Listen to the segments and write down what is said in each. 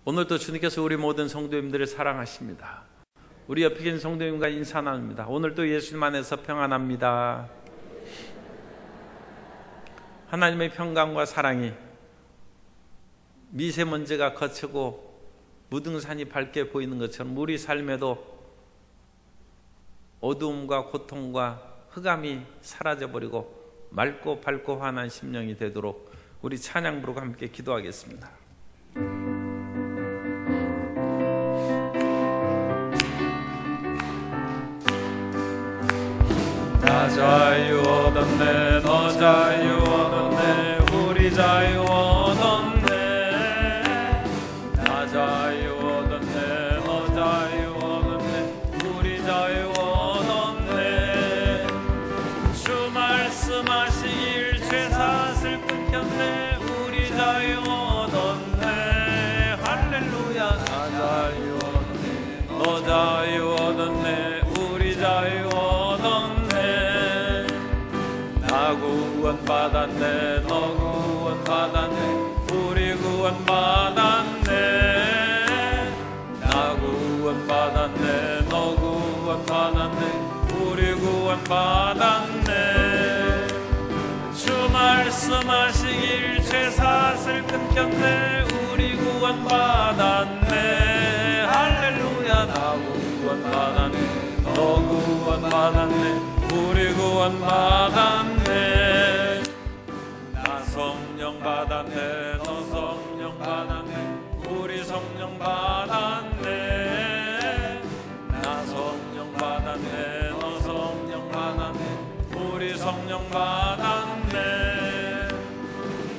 오늘도 주님께서 우리 모든 성도님들을 사랑하십니다. 우리 옆에 계신 성도님과 인사 나눕니다. 오늘도 예수님 안에서 평안합니다. 하나님의 평강과 사랑이 미세먼지가 거치고 무등산이 밝게 보이는 것처럼 우리 삶에도 어두움과 고통과 흑암이 사라져버리고 맑고 밝고 환한 심령이 되도록 우리 찬양 부르고 함께 기도하겠습니다. 나 자유 얻었네, 너 자유 얻었네, 우리 자유 얻었네. 나 자유 얻었네, 너 자유 얻었네, 우리 자유 얻었네. 주 말씀하시길 죄사슬 끊겼네, 우리 자유 얻었네. 할렐루야. 나 자유 얻었네, 너 자유 얻었네, 우리 자유 얻었네. 나 구원받았네, 너 구원받았네, 우리 구원받았네. 나 구원받았네, 너 구원받았네, 우리 구원받았네. 주 말씀하시길 죄사슬 끊겼네, 우리 구원받았네. 할렐루야. 나 구원받았네, 너 구원받았네, 우리 구원받았네. 나 성령 받았네, 너 성령 받았네, 우리 성령 받았네. 나 성령 받았네, 너 성령 받았네, 우리 성령 받았네.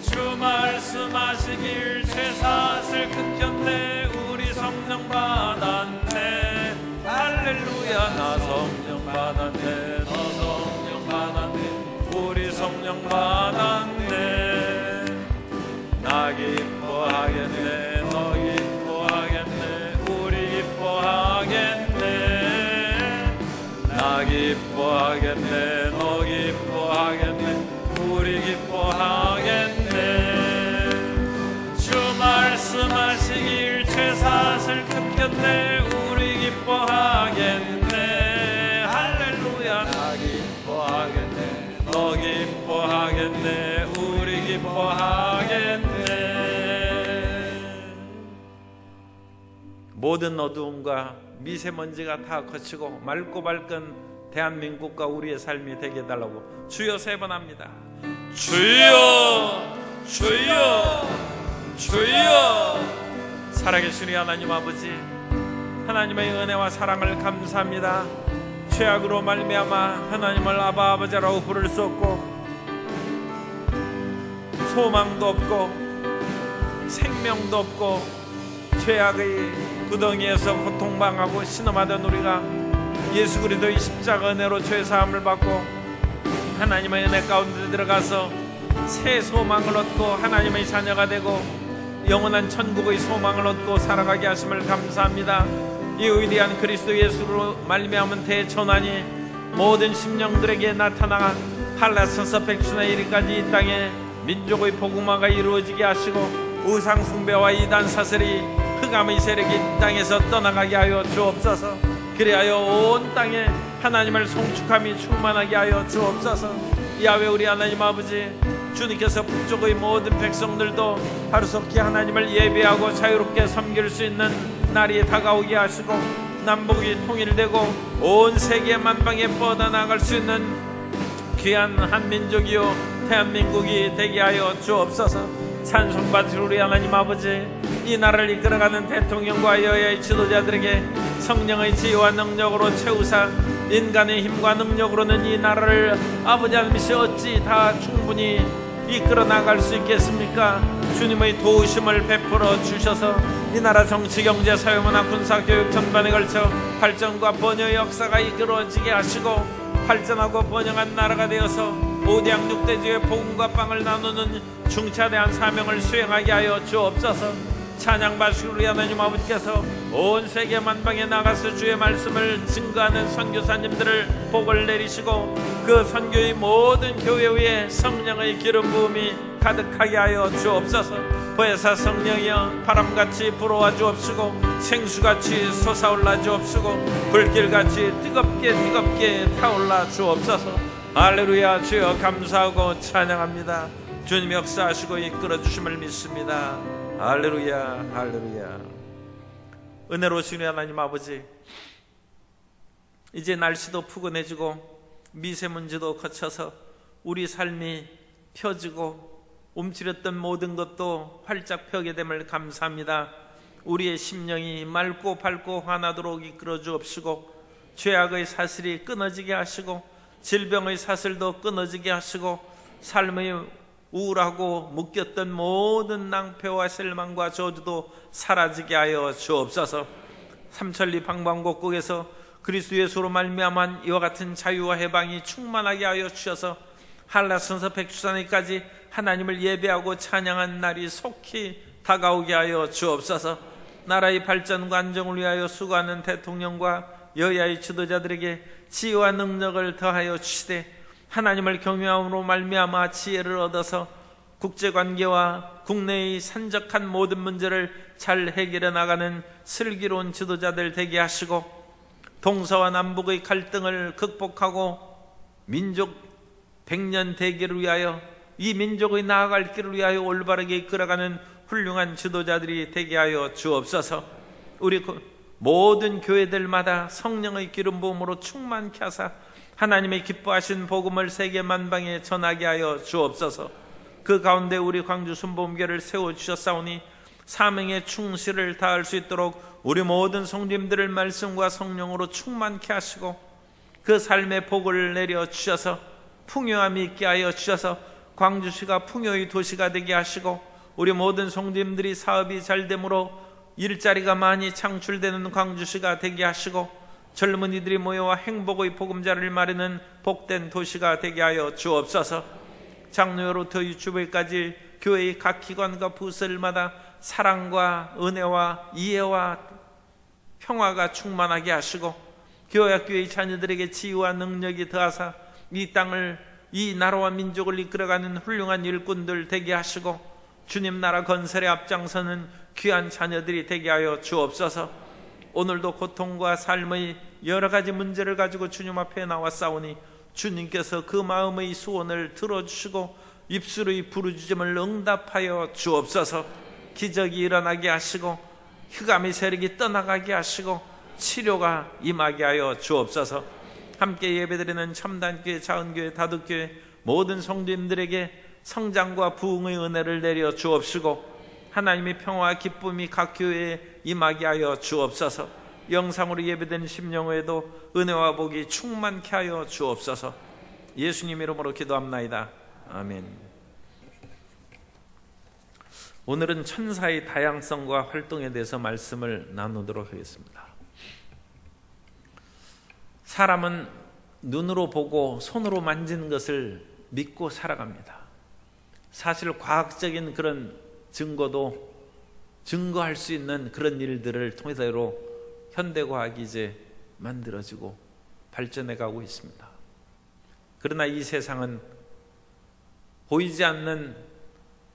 주 말씀하시길 죄사슬 끊겼네, 우리 성령 받았네. 할렐루야. 나 성령 받았네, 너 성령 받았네, 우리 성령 받았네. 나 기뻐하겠네, 너 기뻐하겠네, 우리 기뻐하겠네. 나 기뻐하겠네, 너 기뻐하겠네, 우리 기뻐하겠네. 주 말씀하시길 죄사슬 끊겼네, 우리 기뻐하겠네. 할렐루야. 나 기뻐하겠네, 너 기뻐하겠네, 우리 기뻐하겠네. 모든 어두움과 미세먼지가 다 거치고 맑고 밝은 대한민국과 우리의 삶이 되게 해달라고 주여 3번 합니다. 주여, 주여, 주여. 살아계신 우리 하나님 아버지, 하나님의 은혜와 사랑을 감사합니다. 죄악으로 말미암아 하나님을 아바 아버지라고 부를 수 없고 소망도 없고 생명도 없고 죄악의 구덩이에서 고통당하고 신음하던 우리가 예수 그리스도의 십자가 은혜로 죄사함을 받고 하나님의 은혜 가운데 들어가서 새 소망을 얻고 하나님의 자녀가 되고 영원한 천국의 소망을 얻고 살아가게 하심을 감사합니다. 이 위대한 그리스도 예수로 말미암은 대천환이 모든 심령들에게 나타나 한라서서 백수나 이리까지 이 땅에 민족의 복음화가 이루어지게 하시고 우상 숭배와 이단 사슬이 흑암의 세력이 이 땅에서 떠나가게 하여 주옵소서. 그리하여 온 땅에 하나님을 송축함이 충만하게 하여 주옵소서. 야훼 우리 하나님 아버지, 주님께서 북쪽의 모든 백성들도 하루속히 하나님을 예배하고 자유롭게 섬길 수 있는 날이 다가오게 하시고 남북이 통일되고 온 세계 만방에 뻗어나갈 수 있는 귀한 한민족이요 대한민국이 되게 하여 주옵소서. 찬송받으실 우리 하나님 아버지, 이 나라를 이끌어가는 대통령과 여야의 지도자들에게 성령의 지혜와 능력으로 채우사 인간의 힘과 능력으로는 이 나라를 아버지 하나님이 어찌 다 충분히 이끌어 나갈 수 있겠습니까? 주님의 도우심을 베풀어 주셔서 이 나라 정치, 경제, 사회문화, 군사, 교육 전반에 걸쳐 발전과 번영의 역사가 이끌어지게 하시고 발전하고 번영한 나라가 되어서 5대양 6대주의 복음과 빵을 나누는 중차대한 사명을 수행하게 하여 주옵소서. 찬양받으시고 우리 하나님 아버지께서 온 세계 만방에 나가서 주의 말씀을 증거하는 선교사님들을 복을 내리시고 그 선교의 모든 교회 위에 성령의 기름 부음이 가득하게 하여 주옵소서. 보혜사 성령이여 바람같이 불어와 주옵시고 생수같이 솟아올라 주옵시고 불길같이 뜨겁게 타올라 주옵소서. 할렐루야. 주여 감사하고 찬양합니다. 주님 역사하시고 이끌어 주심을 믿습니다. 할렐루야. 할렐루야. 은혜로우신 하나님 아버지, 이제 날씨도 푸근해지고 미세먼지도 거쳐서 우리 삶이 펴지고 움츠렸던 모든 것도 활짝 펴게 됨을 감사합니다. 우리의 심령이 맑고 밝고 환하도록 이끌어 주옵시고 죄악의 사슬이 끊어지게 하시고 질병의 사슬도 끊어지게 하시고 삶의 우울하고 묶였던 모든 낭패와 실망과 저주도 사라지게 하여 주옵소서. 삼천리 방방곡곡에서 그리스도 예수로 말미암은 이와 같은 자유와 해방이 충만하게 하여 주셔서 한라산서 백두산에까지 하나님을 예배하고 찬양한 날이 속히 다가오게 하여 주옵소서. 나라의 발전과 안정을 위하여 수고하는 대통령과 여야의 지도자들에게 지혜와 능력을 더하여 주시되 하나님을 경외함으로 말미암아 지혜를 얻어서 국제관계와 국내의 산적한 모든 문제를 잘 해결해 나가는 슬기로운 지도자들 되게 하시고 동서와 남북의 갈등을 극복하고 민족 백년 대계를 위하여 이 민족의 나아갈 길을 위하여 올바르게 이끌어가는 훌륭한 지도자들이 되게 하여 주옵소서. 우리 모든 교회들마다 성령의 기름 부음으로 충만케 하사 하나님의 기뻐하신 복음을 세계 만방에 전하게 하여 주옵소서. 그 가운데 우리 광주 순복음교회를 세워주셨사오니 사명의 충실을 다할 수 있도록 우리 모든 성도님들을 말씀과 성령으로 충만케 하시고 그 삶의 복을 내려주셔서 풍요함이 있게 하여 주셔서 광주시가 풍요의 도시가 되게 하시고 우리 모든 성도님들이 사업이 잘됨으로 일자리가 많이 창출되는 광주시가 되게 하시고 젊은이들이 모여와 행복의 복음자를 마련하는 복된 도시가 되게 하여 주옵소서. 장로로부터 유튜브까지 교회의 각 기관과 부서마다 사랑과 은혜와 이해와 평화가 충만하게 하시고 교회학교의 자녀들에게 지혜와 능력이 더하사 이 땅을 이 나라와 민족을 이끌어가는 훌륭한 일꾼들 되게 하시고 주님 나라 건설에 앞장서는 귀한 자녀들이 되게 하여 주옵소서. 오늘도 고통과 삶의 여러 가지 문제를 가지고 주님 앞에 나왔사오니 주님께서 그 마음의 소원을 들어주시고 입술의 부르짖음을 응답하여 주옵소서. 기적이 일어나게 하시고 흑암의 세력이 떠나가게 하시고 치료가 임하게 하여 주옵소서. 함께 예배드리는 참단교회, 자은교회, 다독교회 모든 성도님들에게 성장과 부흥의 은혜를 내려 주옵시고 하나님의 평화와 기쁨이 각 교회에 임하게 하여 주옵소서. 영상으로 예배된 심령회에도 은혜와 복이 충만케 하여 주옵소서. 예수님 이름으로 기도합나이다. 아멘. 오늘은 천사의 다양성과 활동에 대해서 말씀을 나누도록 하겠습니다. 사람은 눈으로 보고 손으로 만지는 것을 믿고 살아갑니다. 사실 과학적인 그런 증거도 증거할 수 있는 그런 일들을 통해서로 현대과학이 이제 만들어지고 발전해 가고 있습니다. 그러나 이 세상은 보이지 않는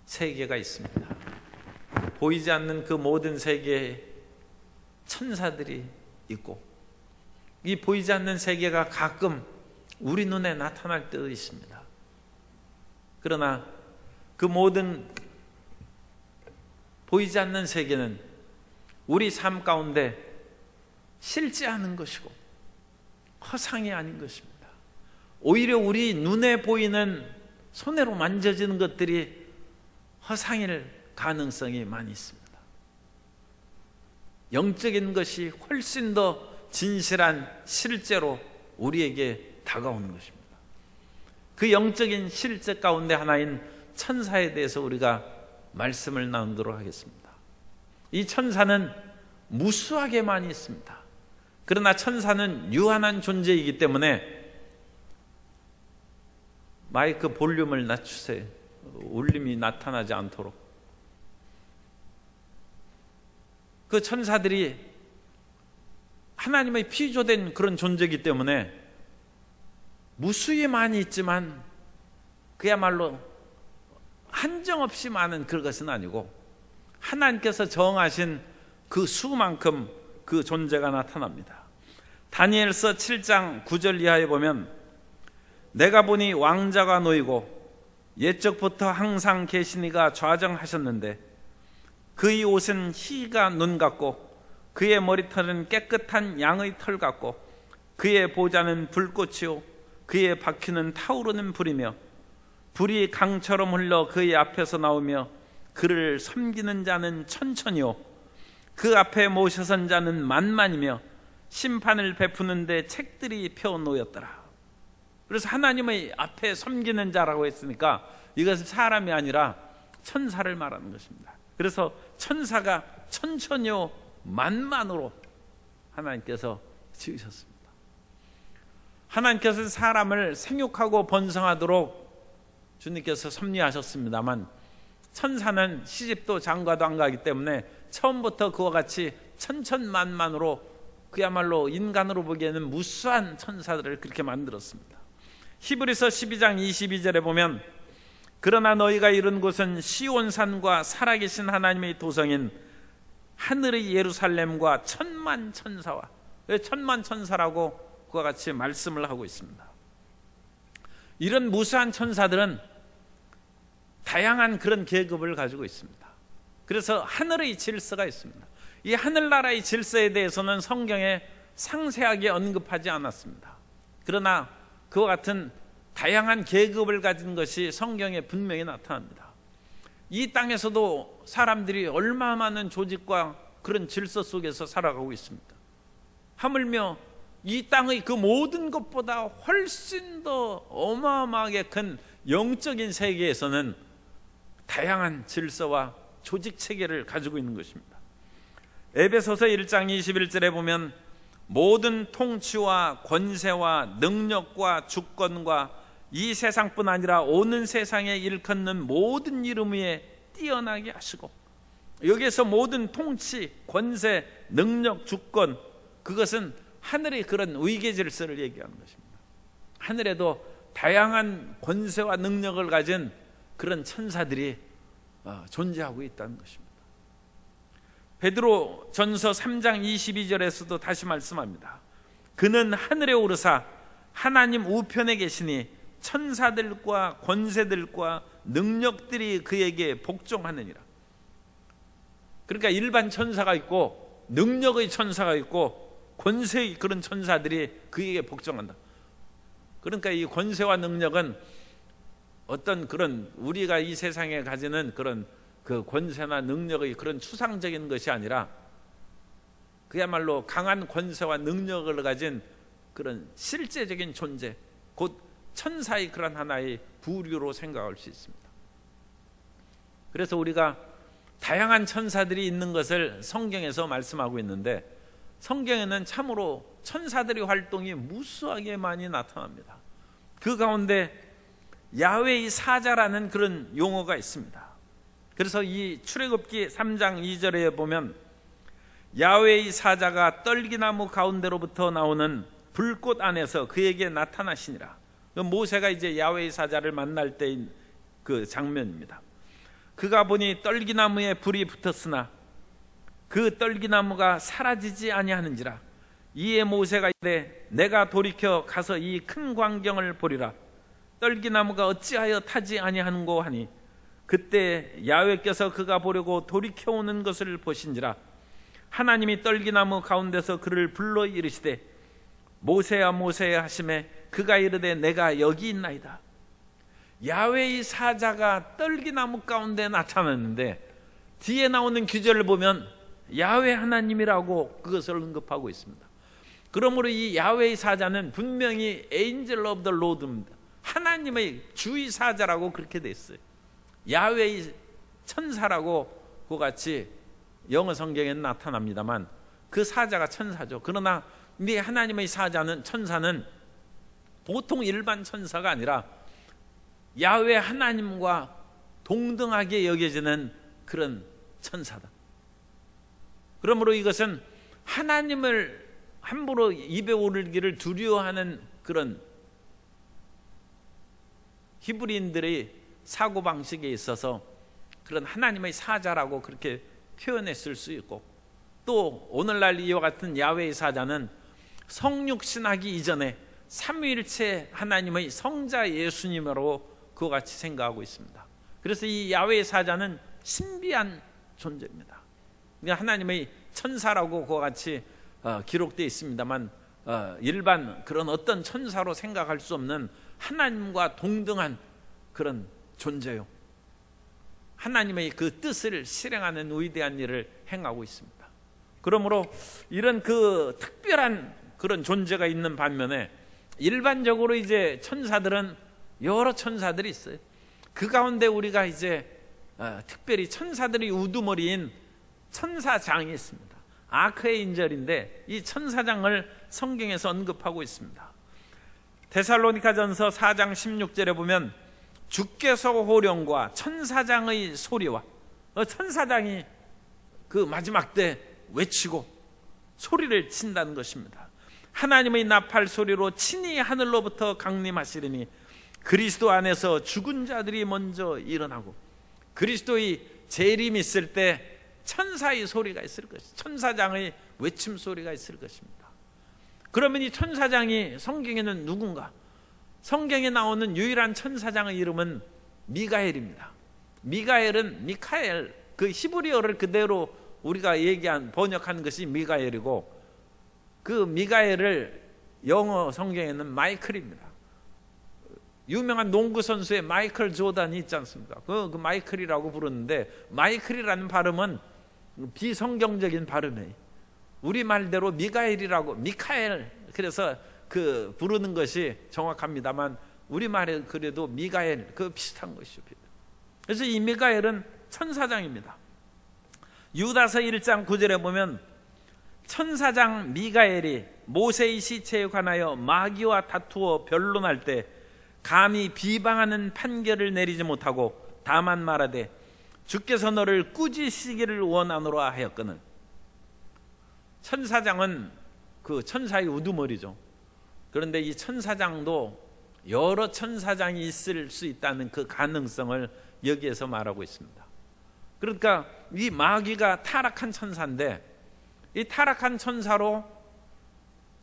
세계가 있습니다. 보이지 않는 그 모든 세계에 천사들이 있고 이 보이지 않는 세계가 가끔 우리 눈에 나타날 때도 있습니다. 그러나 그 모든 보이지 않는 세계는 우리 삶 가운데 실제 않은 것이고 허상이 아닌 것입니다. 오히려 우리 눈에 보이는 손으로 만져지는 것들이 허상일 가능성이 많이 있습니다. 영적인 것이 훨씬 더 진실한 실제로 우리에게 다가오는 것입니다. 그 영적인 실제 가운데 하나인 천사에 대해서 우리가 말씀을 나누도록 하겠습니다. 이 천사는 무수하게 많이 있습니다. 그러나 천사는 유한한 존재이기 때문에 마이크 볼륨을 낮추세요. 울림이 나타나지 않도록. 그 천사들이 하나님의 피조된 그런 존재이기 때문에 무수히 많이 있지만 그야말로 한정없이 많은 그것은 아니고 하나님께서 정하신 그 수만큼 그 존재가 나타납니다. 다니엘서 7장 9절 이하에 보면 내가 보니 왕자가 놓이고 옛적부터 항상 계시니가 좌정하셨는데 그의 옷은 희가 눈 같고 그의 머리털은 깨끗한 양의 털 같고 그의 보좌는 불꽃이요 그의 바퀴는 타오르는 불이며 불이 강처럼 흘러 그의 앞에서 나오며 그를 섬기는 자는 천천히요 그 앞에 모셔선 자는 만만이며 심판을 베푸는데 책들이 펴놓였더라. 그래서 하나님의 앞에 섬기는 자라고 했으니까 이것은 사람이 아니라 천사를 말하는 것입니다. 그래서 천사가 천천히요 만만으로 하나님께서 지으셨습니다. 하나님께서 사람을 생육하고 번성하도록 주님께서 섭리하셨습니다만 천사는 시집도 장가도 안 가기 때문에 처음부터 그와 같이 천천만만으로 그야말로 인간으로 보기에는 무수한 천사들을 그렇게 만들었습니다. 히브리서 12장 22절에 보면 그러나 너희가 이른 곳은 시온산과 살아계신 하나님의 도성인 하늘의 예루살렘과 천만 천사와, 천만 천사라고 그와 같이 말씀을 하고 있습니다. 이런 무수한 천사들은 다양한 그런 계급을 가지고 있습니다. 그래서 하늘의 질서가 있습니다. 이 하늘나라의 질서에 대해서는 성경에 상세하게 언급하지 않았습니다. 그러나 그와 같은 다양한 계급을 가진 것이 성경에 분명히 나타납니다. 이 땅에서도 사람들이 얼마나 많은 조직과 그런 질서 속에서 살아가고 있습니다. 하물며 이 땅의 그 모든 것보다 훨씬 더 어마어마하게 큰 영적인 세계에서는 다양한 질서와 조직 체계를 가지고 있는 것입니다. 에베소서 1장 21절에 보면 모든 통치와 권세와 능력과 주권과 이 세상뿐 아니라 오는 세상에 일컫는 모든 이름 위에 뛰어나게 하시고, 여기에서 모든 통치, 권세, 능력, 주권, 그것은 하늘의 그런 위계 질서를 얘기하는 것입니다. 하늘에도 다양한 권세와 능력을 가진 그런 천사들이 존재하고 있다는 것입니다. 베드로 전서 3장 22절에서도 다시 말씀합니다. 그는 하늘에 오르사 하나님 우편에 계시니 천사들과 권세들과 능력들이 그에게 복종하느니라. 그러니까 일반 천사가 있고 능력의 천사가 있고 권세의 그런 천사들이 그에게 복종한다. 그러니까 이 권세와 능력은 어떤 그런 우리가 이 세상에 가지는 그런 그 권세나 능력의 그런 추상적인 것이 아니라 그야말로 강한 권세와 능력을 가진 그런 실제적인 존재, 곧 천사의 그런 하나의 부류로 생각할 수 있습니다. 그래서 우리가 다양한 천사들이 있는 것을 성경에서 말씀하고 있는데, 성경에는 참으로 천사들의 활동이 무수하게 많이 나타납니다. 그 가운데 야훼의 사자라는 그런 용어가 있습니다. 그래서 이 출애굽기 3장 2절에 보면 야훼의 사자가 떨기나무 가운데로부터 나오는 불꽃 안에서 그에게 나타나시니라. 모세가 이제 야훼의 사자를 만날 때인 그 장면입니다. 그가 보니 떨기나무에 불이 붙었으나 그 떨기나무가 사라지지 아니하는지라. 이에 모세가 이르되 내가 돌이켜 가서 이 큰 광경을 보리라. 떨기나무가 어찌하여 타지 아니하는고 하니 그때 야훼께서 그가 보려고 돌이켜 오는 것을 보신지라. 하나님이 떨기나무 가운데서 그를 불러 이르시되 모세야 모세야 하시매 그가 이르되 내가 여기 있나이다. 야훼의 사자가 떨기나무 가운데 나타났는데 뒤에 나오는 구절을 보면 야훼 하나님이라고 그것을 언급하고 있습니다. 그러므로 이 야훼의 사자는 분명히 Angel of the Lord입니다. 하나님의 주의 사자라고 그렇게 돼 있어요. 야훼의 천사라고 그같이 영어 성경에는 나타납니다만 그 사자가 천사죠. 그러나 이 하나님의 사자는, 천사는 보통 일반 천사가 아니라 야훼 하나님과 동등하게 여겨지는 그런 천사다. 그러므로 이것은 하나님을 함부로 입에 오르기를 두려워하는 그런 히브리인들의 사고방식에 있어서 그런 하나님의 사자라고 그렇게 표현했을 수 있고, 또 오늘날 이와 같은 야훼의 사자는 성육신하기 이전에 삼위일체 하나님의 성자 예수님으로 그와 같이 생각하고 있습니다. 그래서 이 야훼의 사자는 신비한 존재입니다. 하나님의 천사라고 그와 같이 기록되어 있습니다만, 일반 그런 어떤 천사로 생각할 수 없는 하나님과 동등한 그런 존재요. 하나님의 그 뜻을 실행하는 위대한 일을 행하고 있습니다. 그러므로 이런 그 특별한 그런 존재가 있는 반면에, 일반적으로 이제 천사들은 여러 천사들이 있어요. 그 가운데 우리가 이제 특별히 천사들이 우두머리인 천사장이 있습니다. 아크에인절인데 이 천사장을 성경에서 언급하고 있습니다. 데살로니가전서 4장 16절에 보면 주께서 호령과 천사장의 소리와, 천사장이 그 마지막 때 외치고 소리를 친다는 것입니다. 하나님의 나팔 소리로 친히 하늘로부터 강림하시리니 그리스도 안에서 죽은 자들이 먼저 일어나고, 그리스도의 재림이 있을 때 천사의 소리가 있을 것입니다. 천사장의 외침 소리가 있을 것입니다. 그러면 이 천사장이 성경에는 누군가? 성경에 나오는 유일한 천사장의 이름은 미가엘입니다. 미가엘은 미카엘, 그 히브리어를 그대로 우리가 번역한 것이 미가엘이고, 그 미가엘을 영어 성경에는 마이클입니다. 유명한 농구 선수의 마이클 조단이 있지 않습니까? 그 마이클이라고 부르는데, 마이클이라는 발음은 비성경적인 발음이에요. 우리 말대로 미가엘이라고, 미카엘, 그래서 그 부르는 것이 정확합니다만 우리말에 그래도 미가엘, 그 비슷한 것이죠. 그래서 이 미가엘은 천사장입니다. 유다서 1장 9절에 보면 천사장 미가엘이 모세의 시체에 관하여 마귀와 다투어 변론할 때 감히 비방하는 판결을 내리지 못하고 다만 말하되 주께서 너를 꾸짖으시기를 원하노라 하였거늘. 천사장은 그 천사의 우두머리죠. 그런데 이 천사장도 여러 천사장이 있을 수 있다는 그 가능성을 여기에서 말하고 있습니다. 그러니까 이 마귀가 타락한 천사인데, 이 타락한 천사로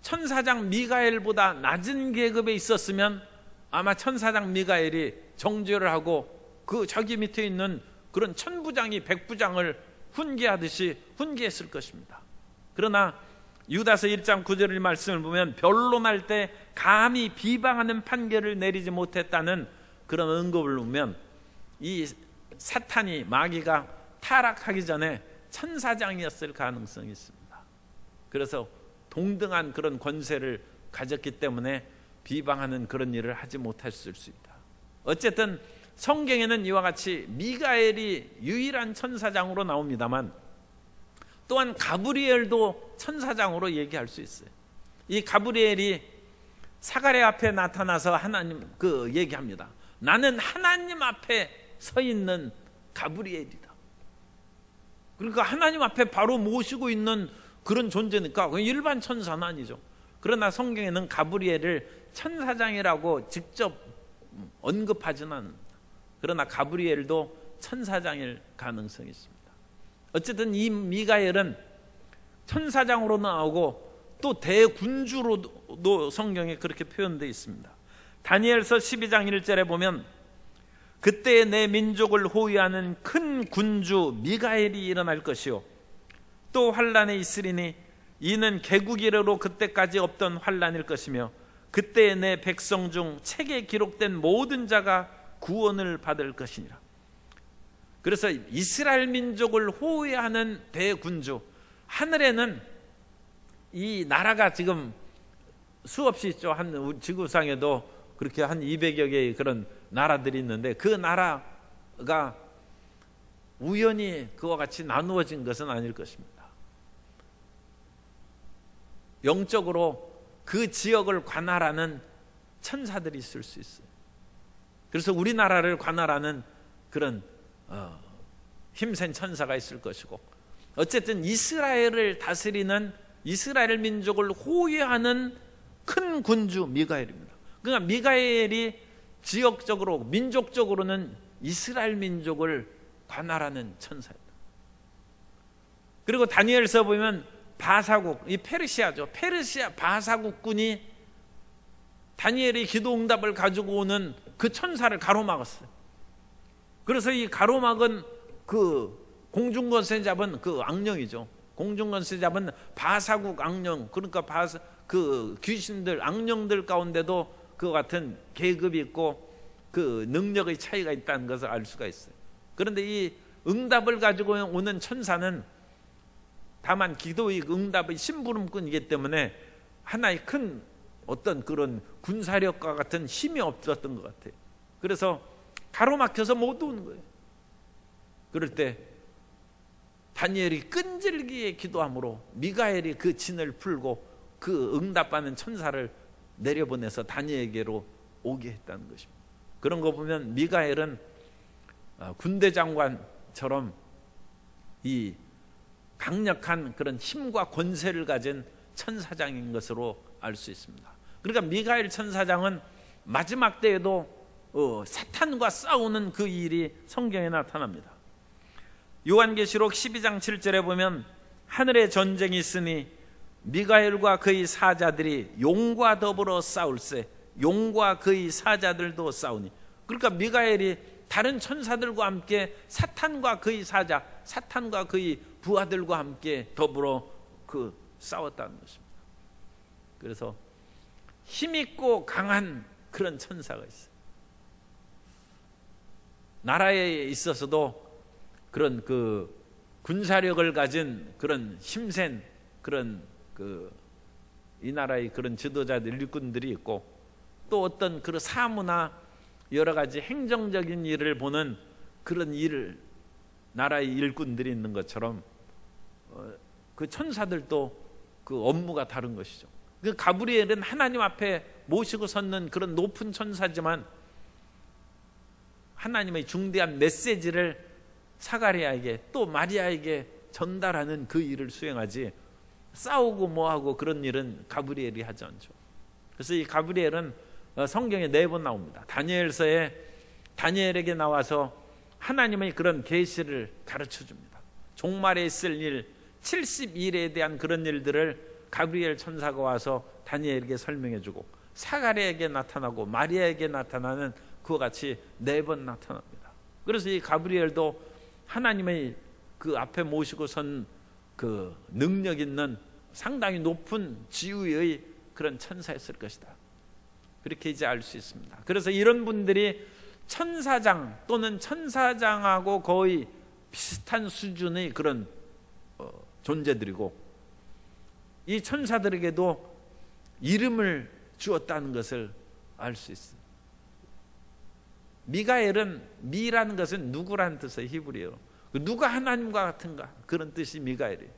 천사장 미가엘보다 낮은 계급에 있었으면 아마 천사장 미가엘이 정죄를 하고 그 자기 밑에 있는 그런 천부장이 백부장을 훈계하듯이 훈계했을 것입니다. 그러나 유다서 1장 9절의 말씀을 보면 변론할 때 감히 비방하는 판결을 내리지 못했다는 그런 언급을 보면 이 사탄이, 마귀가 타락하기 전에 천사장이었을 가능성이 있습니다. 그래서 동등한 그런 권세를 가졌기 때문에 비방하는 그런 일을 하지 못했을 수 있다. 어쨌든 성경에는 이와 같이 미가엘이 유일한 천사장으로 나옵니다만, 또한 가브리엘도 천사장으로 얘기할 수 있어요. 이 가브리엘이 사가랴 앞에 나타나서 하나님 얘기합니다. 나는 하나님 앞에 서 있는 가브리엘이다. 그러니까 하나님 앞에 바로 모시고 있는 그런 존재니까 일반 천사는 아니죠. 그러나 성경에는 가브리엘을 천사장이라고 직접 언급하지는 않습니다. 그러나 가브리엘도 천사장일 가능성이 있습니다. 어쨌든 이 미가엘은 천사장으로 나오고 또 대군주로도 성경에 그렇게 표현되어 있습니다. 다니엘서 12장 1절에 보면 그때 내 민족을 호위하는 큰 군주 미가엘이 일어날 것이요 또 환란에 있으리니 이는 개국 이래로 그때까지 없던 환란일 것이며 그때 내 백성 중 책에 기록된 모든 자가 구원을 받을 것이니라. 그래서 이스라엘 민족을 호위하는 대군주, 하늘에는 이 나라가 지금 수없이 있죠. 한 지구상에도 그렇게 한 200여 개의 그런 나라들이 있는데 그 나라가 우연히 그와 같이 나누어진 것은 아닐 것입니다. 영적으로 그 지역을 관할하는 천사들이 있을 수 있어요. 그래서 우리나라를 관할하는 그런 힘센 천사가 있을 것이고, 어쨌든 이스라엘을 다스리는 이스라엘 민족을 호위하는 큰 군주 미가엘입니다. 그러니까 미가엘이 지역적으로 민족적으로는 이스라엘 민족을 관할하는 천사였다. 그리고 다니엘서 보면 바사국, 이 페르시아죠. 페르시아 바사국군이 다니엘의 기도 응답을 가지고 오는 그 천사를 가로막았어요. 그래서 이 가로막은 그 공중권세 잡은 그 악령이죠. 공중권세 잡은 바사국 악령, 그러니까 그 귀신들, 악령들 가운데도 그 같은 계급이 있고 그 능력의 차이가 있다는 것을 알 수가 있어요. 그런데 이 응답을 가지고 오는 천사는 다만 기도의 응답의 심부름꾼이기 때문에 하나의 큰 어떤 그런 군사력과 같은 힘이 없었던 것 같아요. 그래서 가로막혀서 못 오는 거예요. 그럴 때 다니엘이 끈질기게 기도함으로 미가엘이 그 진을 풀고 그 응답받는 천사를 내려보내서 다니엘에게로 오게 했다는 것입니다. 그런 거 보면 미가엘은 군대 장관처럼 이 강력한 그런 힘과 권세를 가진 천사장인 것으로 알 수 있습니다. 그러니까 미가엘 천사장은 마지막 때에도 사탄과 싸우는 그 일이 성경에 나타납니다. 요한계시록 12장 7절에 보면 하늘에 전쟁이 있으니 미가엘과 그의 사자들이 용과 더불어 싸울세 용과 그의 사자들도 싸우니. 그러니까 미가엘이 다른 천사들과 함께 사탄과 그의 사자, 사탄과 그의 부하들과 함께 더불어 싸웠다는 것입니다. 그래서 힘있고 강한 그런 천사가 있어요. 나라에 있어서도 그런 그 군사력을 가진 그런 힘센 그런 이 나라의 그런 지도자들, 일꾼들이 있고, 또 어떤 그런 사무나 여러 가지 행정적인 일을 보는 그런 일을 나라의 일꾼들이 있는 것처럼 그 천사들도 그 업무가 다른 것이죠. 그 가브리엘은 하나님 앞에 모시고 섰는 그런 높은 천사지만 하나님의 중대한 메시지를 사가랴에게 또 마리아에게 전달하는 그 일을 수행하지, 싸우고 뭐하고 그런 일은 가브리엘이 하지 않죠. 그래서 이 가브리엘은 성경에 4번 나옵니다. 다니엘서에 다니엘에게 나와서 하나님의 그런 계시를 가르쳐 줍니다. 종말에 있을 일, 70일에 대한 그런 일들을 가브리엘 천사가 와서 다니엘에게 설명해 주고, 사가랴에게 나타나고 마리아에게 나타나는 그와 같이 4번 나타납니다. 그래서 이 가브리엘도 하나님의 그 앞에 모시고 선 그 능력 있는 상당히 높은 지위의 그런 천사였을 것이다. 그렇게 이제 알 수 있습니다. 그래서 이런 분들이 천사장 또는 천사장하고 거의 비슷한 수준의 그런 존재들이고, 이 천사들에게도 이름을 주었다는 것을 알 수 있어요. 미가엘은 미라는 것은 누구라는 뜻의 히브리어로 누가 하나님과 같은가 그런 뜻이 미가엘이에요.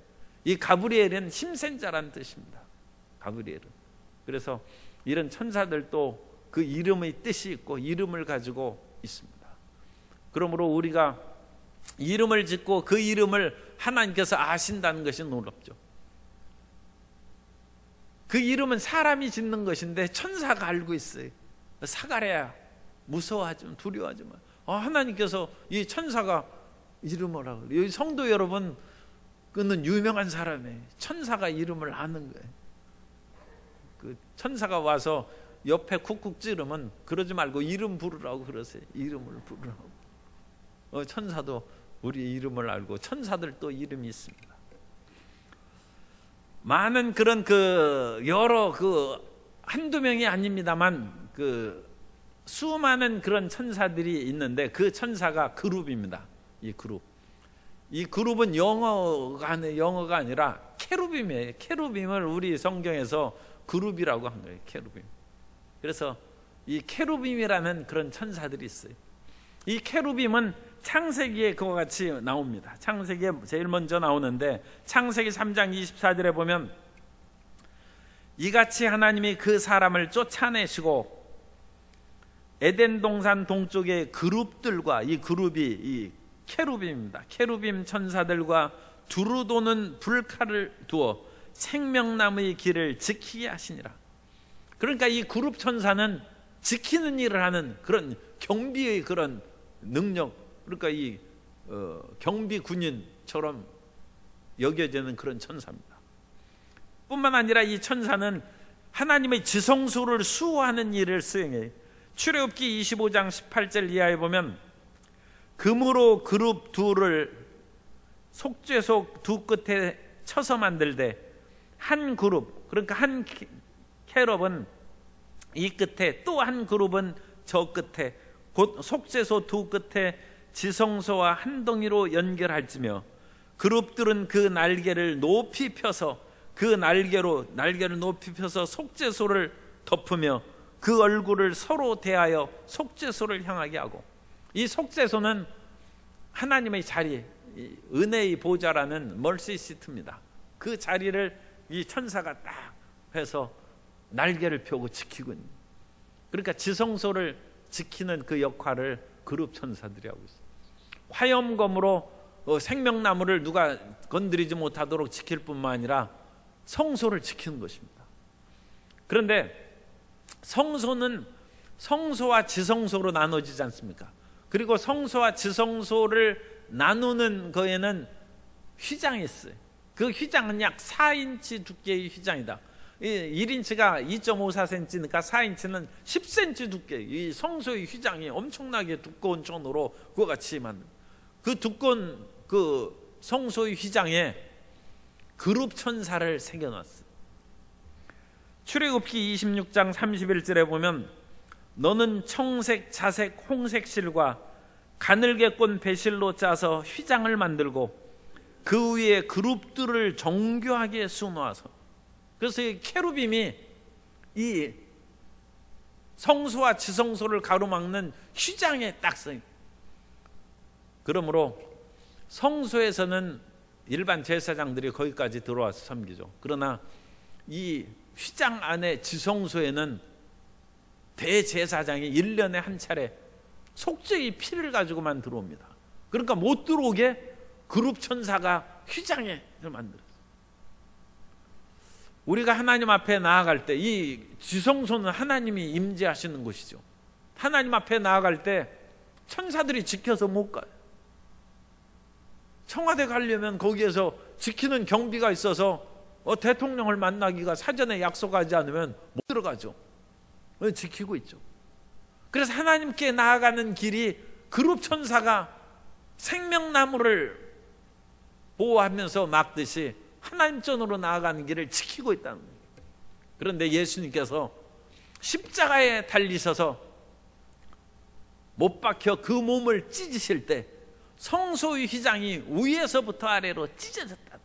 이 가브리엘은 힘센 자라는 뜻입니다. 가브리엘은. 그래서 이런 천사들도 그 이름의 뜻이 있고 이름을 가지고 있습니다. 그러므로 우리가 이름을 짓고 그 이름을 하나님께서 아신다는 것이 놀랍죠. 그 이름은 사람이 짓는 것인데 천사가 알고 있어요. 사가랴, 무서워하지 마, 두려워하지 마. 하나님께서 이 천사가 이름을 하고, 여기 성도 여러분, 그는 유명한 사람이에요. 천사가 이름을 아는 거예요. 그 천사가 와서 옆에 쿡쿡 찌르면 그러지 말고 이름 부르라고 그러세요. 이름을 부르라고. 천사도 우리 이름을 알고, 천사들도 이름이 있습니다. 많은 그런 여러 한두 명이 아닙니다만 수많은 그런 천사들이 있는데, 그 천사가 그룹입니다. 이 그룹은 영어가 아니라 케루빔이에요. 케루빔을 우리 성경에서 그룹이라고 한 거예요. 케루빔. 그래서 이 케루빔이라는 그런 천사들이 있어요. 이 케루빔은 창세기에 그와 같이 나옵니다. 창세기에 제일 먼저 나오는데, 창세기 3장 24절에 보면 이같이 하나님이 그 사람을 쫓아내시고 에덴 동산 동쪽의 그룹들과, 이 그룹이 이 케루빔입니다. 케루빔 천사들과 두루 도는 불칼을 두어 생명나무의 길을 지키게 하시니라. 그러니까 이 그룹 천사는 지키는 일을 하는 그런 경비의 그런 능력, 그러니까 이 경비 군인처럼 여겨지는 그런 천사입니다. 뿐만 아니라 이 천사는 하나님의 지성소를 수호하는 일을 수행해요. 출애굽기 25장 18절 이하에 보면 금으로 그룹 둘을 속죄소 두 끝에 쳐서 만들되 한 그룹, 그러니까 한 캐럽은 이 끝에 또 한 그룹은 저 끝에 곧 속죄소 두 끝에 지성소와 한 덩이로 연결할지며 그룹들은 그 날개를 높이 펴서 날개를 높이 펴서 속죄소를 덮으며 그 얼굴을 서로 대하여 속죄소를 향하게 하고, 이 속죄소는 하나님의 자리, 은혜의 보좌라는 멀시 시트입니다. 그 자리를 이 천사가 딱 해서 날개를 펴고 지키고 있는, 그러니까 지성소를 지키는 그 역할을 그룹 천사들이 하고 있어요. 화염검으로 생명나무를 누가 건드리지 못하도록 지킬 뿐만 아니라 성소를 지키는 것입니다. 그런데 성소는 성소와 지성소로 나눠지지 않습니까? 그리고 성소와 지성소를 나누는 거에는 휘장이 있어요. 그 휘장은 약 4인치 두께의 휘장이다. 1인치가 2.54cm니까 4인치는 10cm 두께. 이 성소의 휘장이 엄청나게 두꺼운 천으로 그와 같이 만든, 그 두꺼운 그 성소의 휘장에 그룹 천사를 새겨놨어요. 출애굽기 26장 31절에 보면 너는 청색, 자색, 홍색 실과 가늘게 꼰 배실로 짜서 휘장을 만들고 그 위에 그룹들을 정교하게 수놓아서, 그래서 이 케루빔이 이 성소와 지성소를 가로막는 휘장에 딱 서 있고, 그러므로 성소에서는 일반 제사장들이 거기까지 들어와서 섬기죠. 그러나 이 휘장 안에 지성소에는 대제사장이 1년에 한 차례 속죄의 피를 가지고만 들어옵니다. 그러니까 못 들어오게 그룹 천사가 휘장에 만들었어요. 우리가 하나님 앞에 나아갈 때, 이 지성소는 하나님이 임재하시는 곳이죠. 하나님 앞에 나아갈 때 천사들이 지켜서 못 가요. 청와대 가려면 거기에서 지키는 경비가 있어서 대통령을 만나기가 사전에 약속하지 않으면 못 들어가죠. 지키고 있죠. 그래서 하나님께 나아가는 길이 그룹 천사가 생명나무를 보호하면서 막듯이 하나님 전으로 나아가는 길을 지키고 있다는 거예요. 그런데 예수님께서 십자가에 달리셔서 못 박혀 그 몸을 찢으실 때 성소의 휘장이 위에서부터 아래로 찢어졌다.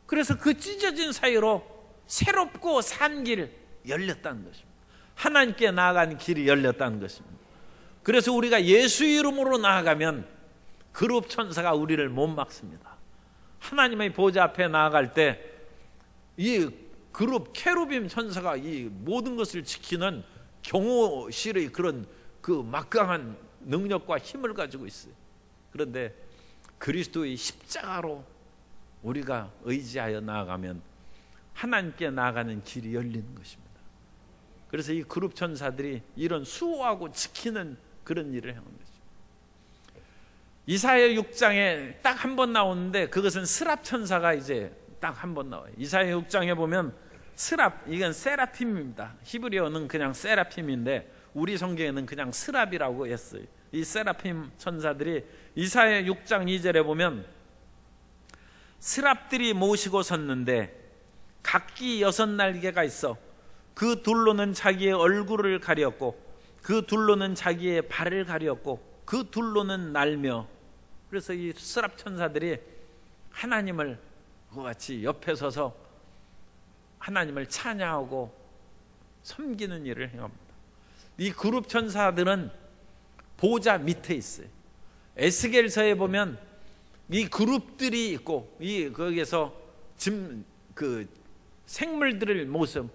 그래서 그 찢어진 사이로 새롭고 산 길이 열렸다는 것입니다. 하나님께 나아가는 길이 열렸다는 것입니다. 그래서 우리가 예수 이름으로 나아가면 그룹 천사가 우리를 못 막습니다. 하나님의 보좌 앞에 나아갈 때 이 그룹 케루빔 천사가 이 모든 것을 지키는 경호실의 그런 그 막강한 능력과 힘을 가지고 있어요. 그런데 그리스도의 십자가로 우리가 의지하여 나아가면 하나님께 나아가는 길이 열리는 것입니다. 그래서 이 그룹 천사들이 이런 수호하고 지키는 그런 일을 하는 것입니다. 이사야 6장에 딱 한 번 나오는데 그것은 스랍 천사가 이제 딱 한 번 나와요. 이사야 6장에 보면 스랍, 이건 세라핌입니다. 히브리어는 그냥 세라핌인데 우리 성경에는 그냥 스랍이라고 했어요. 이 세라핌 천사들이 이사야 6장 2절에 보면 스랍들이 모시고 섰는데 각기 6날개가 있어 그 둘로는 자기의 얼굴을 가렸고 그 둘로는 자기의 발을 가렸고 그 둘로는 날며, 그래서 이 스랍 천사들이 하나님을 그와 같이 옆에 서서 하나님을 찬양하고 섬기는 일을 행합니다. 이 그룹 천사들은 보좌 밑에 있어요. 에스겔서에 보면 이 그룹들이 있고 거기에서 그 생물들의 모습,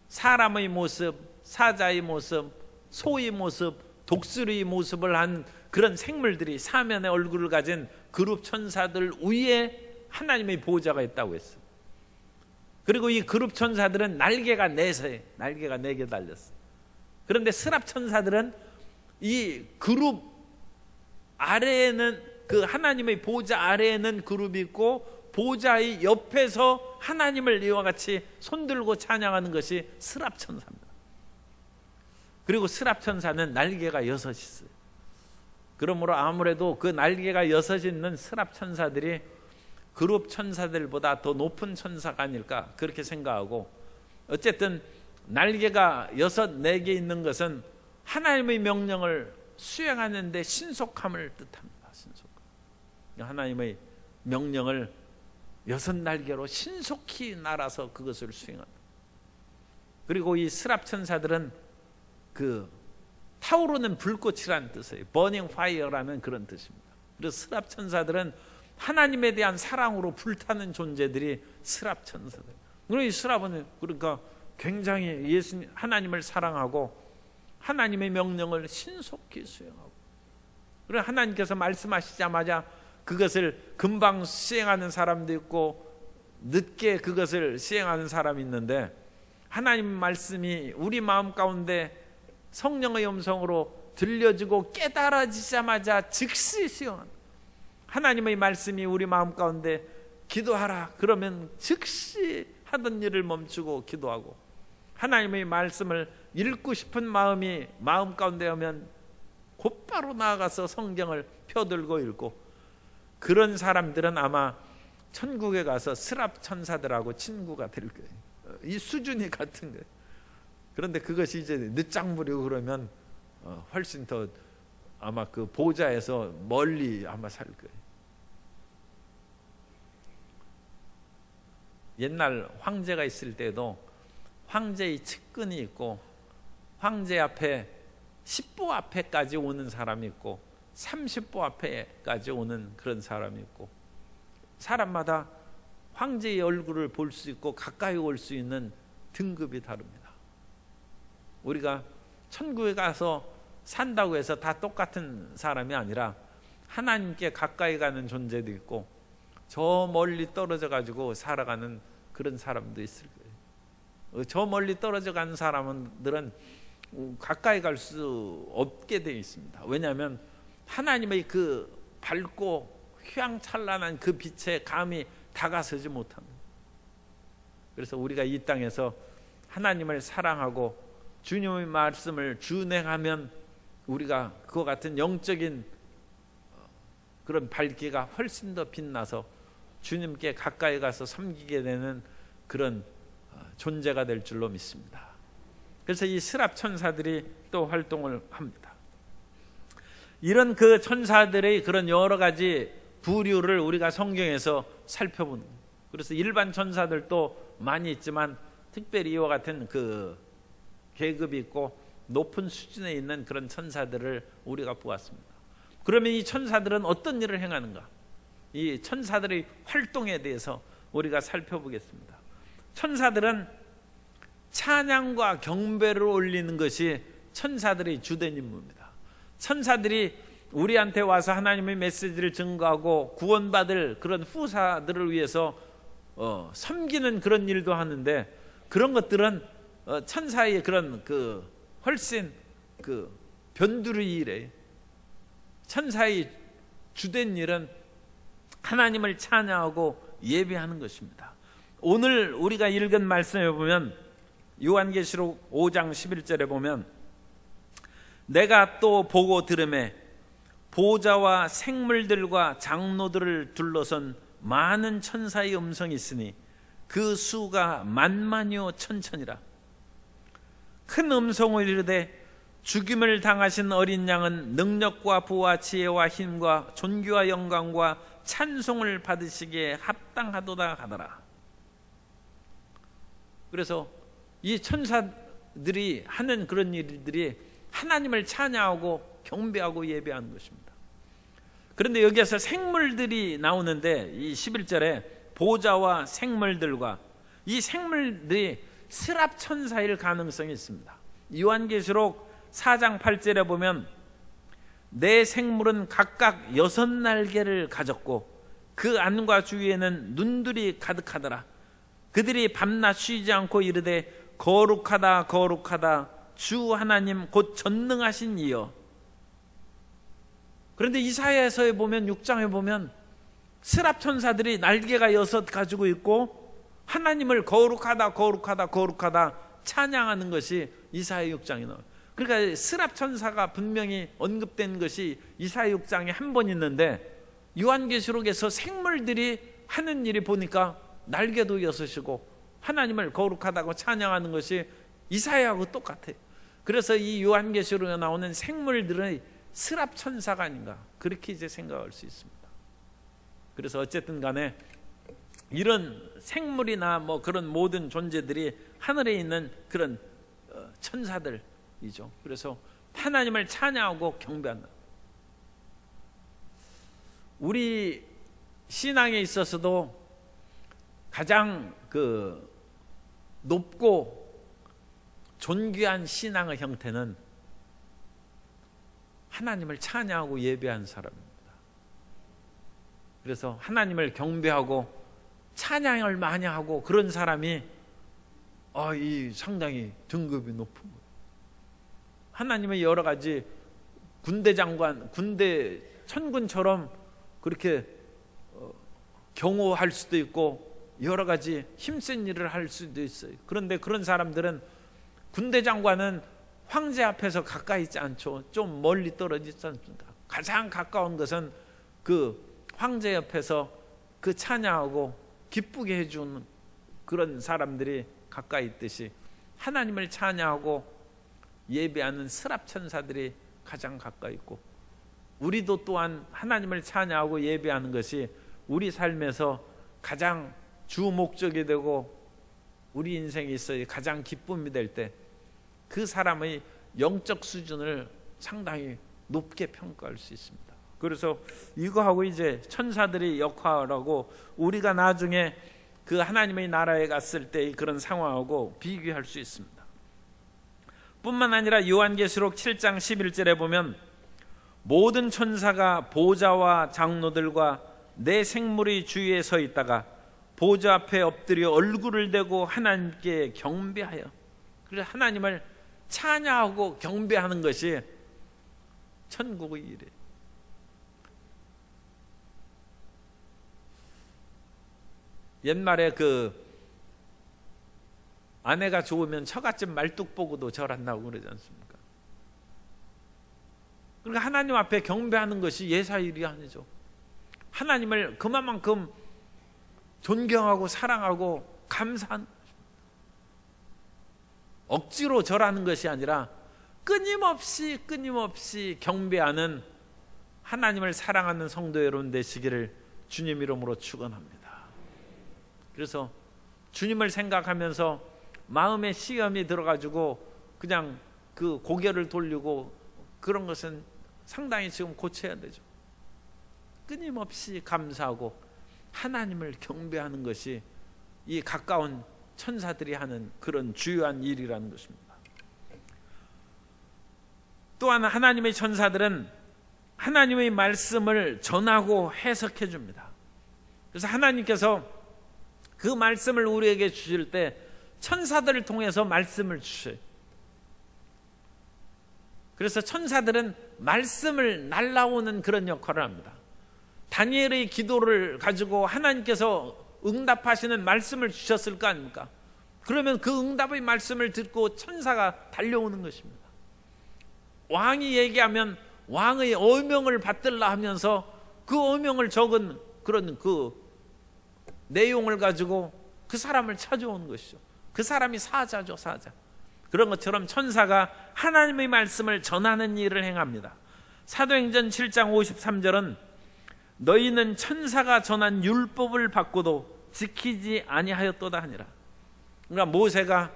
사람의 모습, 사자의 모습, 소의 모습, 독수리의 모습을 한 그런 생물들이 사면의 얼굴을 가진 그룹 천사들 위에 하나님의 보좌가 있다고 했어요. 그리고 이 그룹 천사들은 날개가 4개, 날개가 4개 달렸어요. 그런데 스랍 천사들은 이 그룹 아래에는 그 하나님의 보좌 아래에는 그룹이 있고 보좌의 옆에서 하나님을 이와 같이 손들고 찬양하는 것이 스랍천사입니다. 그리고 스랍천사는 날개가 6이 있어요. 그러므로 아무래도 그 날개가 6이 있는 스랍천사들이 그룹 천사들보다 더 높은 천사가 아닐까 그렇게 생각하고, 어쨌든 날개가 6, 4개 있는 것은 하나님의 명령을 수행하는 데 신속함을 뜻합니다. 신속함. 하나님의 명령을 6날개로 신속히 날아서 그것을 수행한다. 그리고 이 스랍천사들은 그 타오르는 불꽃이라는 뜻이에요. burning fire라는 그런 뜻입니다. 그래서 스랍천사들은 하나님에 대한 사랑으로 불타는 존재들이 스랍천사들. 그러니 스랍은 그러니까 굉장히 예수님 하나님을 사랑하고 하나님의 명령을 신속히 수행하고, 그리고 하나님께서 말씀하시자마자 그것을 금방 시행하는 사람도 있고 늦게 그것을 시행하는 사람이 있는데, 하나님 말씀이 우리 마음 가운데 성령의 음성으로 들려지고 깨달아지자마자 즉시 시행한다. 하나님의 말씀이 우리 마음 가운데 기도하라 그러면 즉시 하던 일을 멈추고 기도하고, 하나님의 말씀을 읽고 싶은 마음이 마음 가운데 오면 곧바로 나아가서 성경을 펴들고 읽고, 그런 사람들은 아마 천국에 가서 스랍천사들하고 친구가 될 거예요. 이 수준이 같은 거예요. 그런데 그것이 이제 늦장 부리고 그러면 훨씬 더 아마 그 보좌에서 멀리 아마 살 거예요. 옛날 황제가 있을 때도 황제의 측근이 있고, 황제 앞에 10보 앞에까지 오는 사람이 있고 30보 앞에까지 오는 그런 사람이 있고, 사람마다 황제의 얼굴을 볼 수 있고 가까이 올 수 있는 등급이 다릅니다. 우리가 천국에 가서 산다고 해서 다 똑같은 사람이 아니라 하나님께 가까이 가는 존재도 있고 저 멀리 떨어져 가지고 살아가는 그런 사람도 있을 거예요. 저 멀리 떨어져 가는 사람들은 가까이 갈 수 없게 되어 있습니다. 왜냐하면 하나님의 그 밝고 휘황찬란한 그 빛에 감히 다가서지 못합니다. 그래서 우리가 이 땅에서 하나님을 사랑하고 주님의 말씀을 준행하면 우리가 그와 같은 영적인 그런 밝기가 훨씬 더 빛나서 주님께 가까이 가서 섬기게 되는 그런 존재가 될 줄로 믿습니다. 그래서 이 스랍 천사들이 또 활동을 합니다. 이런 그 천사들의 그런 여러 가지 부류를 우리가 성경에서 살펴보는, 그래서 일반 천사들도 많이 있지만 특별히 이와 같은 그 계급이 있고 높은 수준에 있는 그런 천사들을 우리가 보았습니다. 그러면 이 천사들은 어떤 일을 행하는가? 이 천사들의 활동에 대해서 우리가 살펴보겠습니다. 천사들은 찬양과 경배를 올리는 것이 천사들의 주된 임무입니다. 천사들이 우리한테 와서 하나님의 메시지를 증거하고 구원받을 그런 후사들을 위해서 섬기는 그런 일도 하는데, 그런 것들은 천사의 그런 그 훨씬 그 변두리 일에, 천사의 주된 일은 하나님을 찬양하고 예배하는 것입니다. 오늘 우리가 읽은 말씀에 보면 요한계시록 5장 11절에 보면 내가 또 보고 들으매 보좌와 생물들과 장로들을 둘러선 많은 천사의 음성이 있으니 그 수가 만만이요 천천이라. 큰 음성을 이르되 죽임을 당하신 어린 양은 능력과 부와 지혜와 힘과 존귀와 영광과 찬송을 받으시기에 합당하도다 하더라. 그래서 이 천사들이 하는 그런 일들이 하나님을 찬양하고 경배하고 예배하는 것입니다. 그런데 여기에서 생물들이 나오는데 이 11절에 보좌와 생물들과, 이 생물들이 스랍 천사일 가능성이 있습니다. 요한계시록 4장 8절에 보면 내 생물은 각각 6날개를 가졌고 그 안과 주위에는 눈들이 가득하더라. 그들이 밤낮 쉬지 않고 이르되 거룩하다 거룩하다 주 하나님 곧 전능하신 이여. 그런데 이사야서에 보면 6장에 보면 스랍 천사들이 날개가 6 가지고 있고 하나님을 거룩하다 거룩하다 거룩하다 찬양하는 것이 이사야 6장에 나와요. 그러니까 스랍 천사가 분명히 언급된 것이 이사야 6장에 한 번 있는데 요한계시록에서 생물들이 하는 일이 보니까 날개도 6이고 하나님을 거룩하다고 찬양하는 것이 이사야하고 똑같아요. 그래서 이 요한계시록에 나오는 생물들의 스랍 천사가 아닌가 그렇게 이제 생각할 수 있습니다. 그래서 어쨌든 간에 이런 생물이나 뭐 그런 모든 존재들이 하늘에 있는 그런 천사들이죠. 그래서 하나님을 찬양하고 경배한다. 우리 신앙에 있어서도 가장 높고 존귀한 신앙의 형태는 하나님을 찬양하고 예배하는 사람입니다. 그래서 하나님을 경배하고 찬양을 많이 하고 그런 사람이 이 상당히 등급이 높은 거예요. 하나님의 여러 가지 군대 장관, 군대 천군처럼 그렇게 경호할 수도 있고 여러 가지 힘센 일을 할 수도 있어요. 그런데 그런 사람들은 군대 장관은 황제 앞에서 가까이 있지 않죠. 좀 멀리 떨어지지 않습니까? 가장 가까운 것은 그 황제 옆에서 그 찬양하고 기쁘게 해주는 그런 사람들이 가까이 있듯이 하나님을 찬양하고 예배하는 스랍 천사들이 가장 가까이 있고 우리도 또한 하나님을 찬양하고 예배하는 것이 우리 삶에서 가장 주 목적이 되고 우리 인생에 있어 가장 기쁨이 될 때 그 사람의 영적 수준을 상당히 높게 평가할 수 있습니다. 그래서 이거하고 이제 천사들의 역할하고 우리가 나중에 그 하나님의 나라에 갔을 때의 그런 상황하고 비교할 수 있습니다. 뿐만 아니라 요한계시록 7장 11절에 보면 모든 천사가 보좌와 장로들과 내 생물의 주위에 서 있다가 보좌 앞에 엎드려 얼굴을 대고 하나님께 경배하여, 그래서 하나님을 찬양하고 경배하는 것이 천국의 일이에요. 옛말에 그 아내가 좋으면 처갓집 말뚝 보고도 절한다고 그러지 않습니까? 그러니까 하나님 앞에 경배하는 것이 예사일이 아니죠. 하나님을 그만큼 존경하고 사랑하고 감사하는 것입니다. 억지로 절하는 것이 아니라 끊임없이 경배하는 하나님을 사랑하는 성도 여러분 되시기를 주님 이름으로 축원합니다. 그래서 주님을 생각하면서 마음에 시험이 들어가지고 그냥 그 고개를 돌리고 그런 것은 상당히 지금 고쳐야 되죠. 끊임없이 감사하고 하나님을 경배하는 것이 이 가까운 천사들이 하는 그런 주요한 일이라는 것입니다. 또한 하나님의 천사들은 하나님의 말씀을 전하고 해석해 줍니다. 그래서 하나님께서 그 말씀을 우리에게 주실 때 천사들을 통해서 말씀을 주셔요. 그래서 천사들은 말씀을 날라오는 그런 역할을 합니다. 다니엘의 기도를 가지고 하나님께서 응답하시는 말씀을 주셨을 거 아닙니까? 그러면 그 응답의 말씀을 듣고 천사가 달려오는 것입니다. 왕이 얘기하면 왕의 어명을 받들라 하면서 그 어명을 적은 그런 그 내용을 가지고 그 사람을 찾아오는 것이죠. 그 사람이 사자죠, 사자. 그런 것처럼 천사가 하나님의 말씀을 전하는 일을 행합니다. 사도행전 7장 53절은 너희는 천사가 전한 율법을 받고도 지키지 아니하였도다 하니라. 그러니까 모세가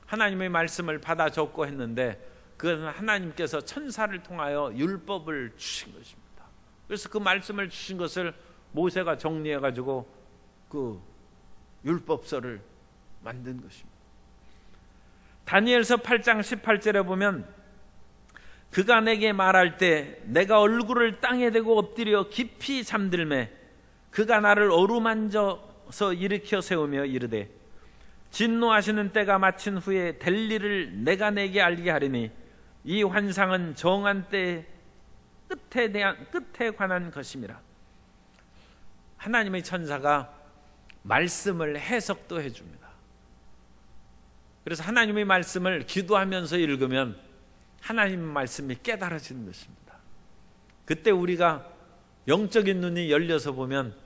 하나님의 말씀을 받아 적고 했는데 그것은 하나님께서 천사를 통하여 율법을 주신 것입니다. 그래서 그 말씀을 주신 것을 모세가 정리해 가지고 그 율법서를 만든 것입니다. 다니엘서 8장 18절에 보면 그가 내게 말할 때 내가 얼굴을 땅에 대고 엎드려 깊이 잠들매 그가 나를 어루만져서 일으켜 세우며 이르되 진노하시는 때가 마친 후에 될 일을 내가 내게 알게 하리니 이 환상은 정한 때에 끝에 관한 것임이라. 하나님의 천사가 말씀을 해석도 해줍니다. 그래서 하나님의 말씀을 기도하면서 읽으면 하나님의 말씀이 깨달아지는 것입니다. 그때 우리가 영적인 눈이 열려서 보면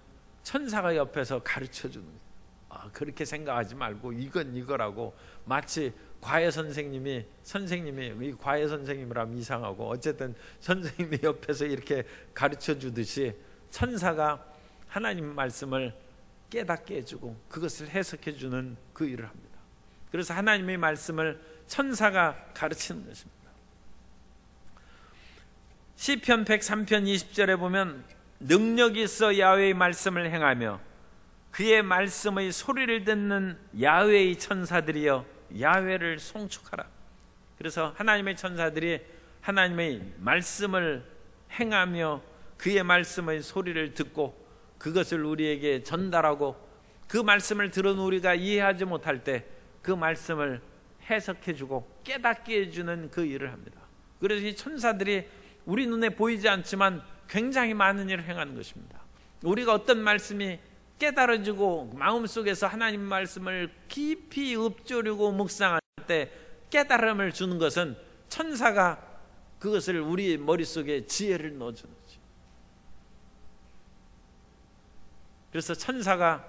천사가 옆에서 가르쳐 주는 거예요. 그렇게 생각하지 말고 이건 이거라고. 마치 과외 선생님이 이 과외 선생님이라면 이상하고, 어쨌든 선생님이 옆에서 이렇게 가르쳐 주듯이 천사가 하나님 말씀을 깨닫게 해주고 그것을 해석해 주는 그 일을 합니다. 그래서 하나님의 말씀을 천사가 가르치는 것입니다. 시편 103편 20절에 보면 능력이 있어 야훼의 말씀을 행하며 그의 말씀의 소리를 듣는 야훼의 천사들이여 야훼를 송축하라. 그래서 하나님의 천사들이 하나님의 말씀을 행하며 그의 말씀의 소리를 듣고 그것을 우리에게 전달하고, 그 말씀을 들은 우리가 이해하지 못할 때 그 말씀을 해석해주고 깨닫게 해주는 그 일을 합니다. 그래서 이 천사들이 우리 눈에 보이지 않지만 굉장히 많은 일을 행하는 것입니다. 우리가 어떤 말씀이 깨달아지고 마음속에서 하나님 말씀을 깊이 읊조리고 묵상할 때 깨달음을 주는 것은 천사가 그것을 우리 머릿속에 지혜를 넣어주는 거죠. 그래서 천사가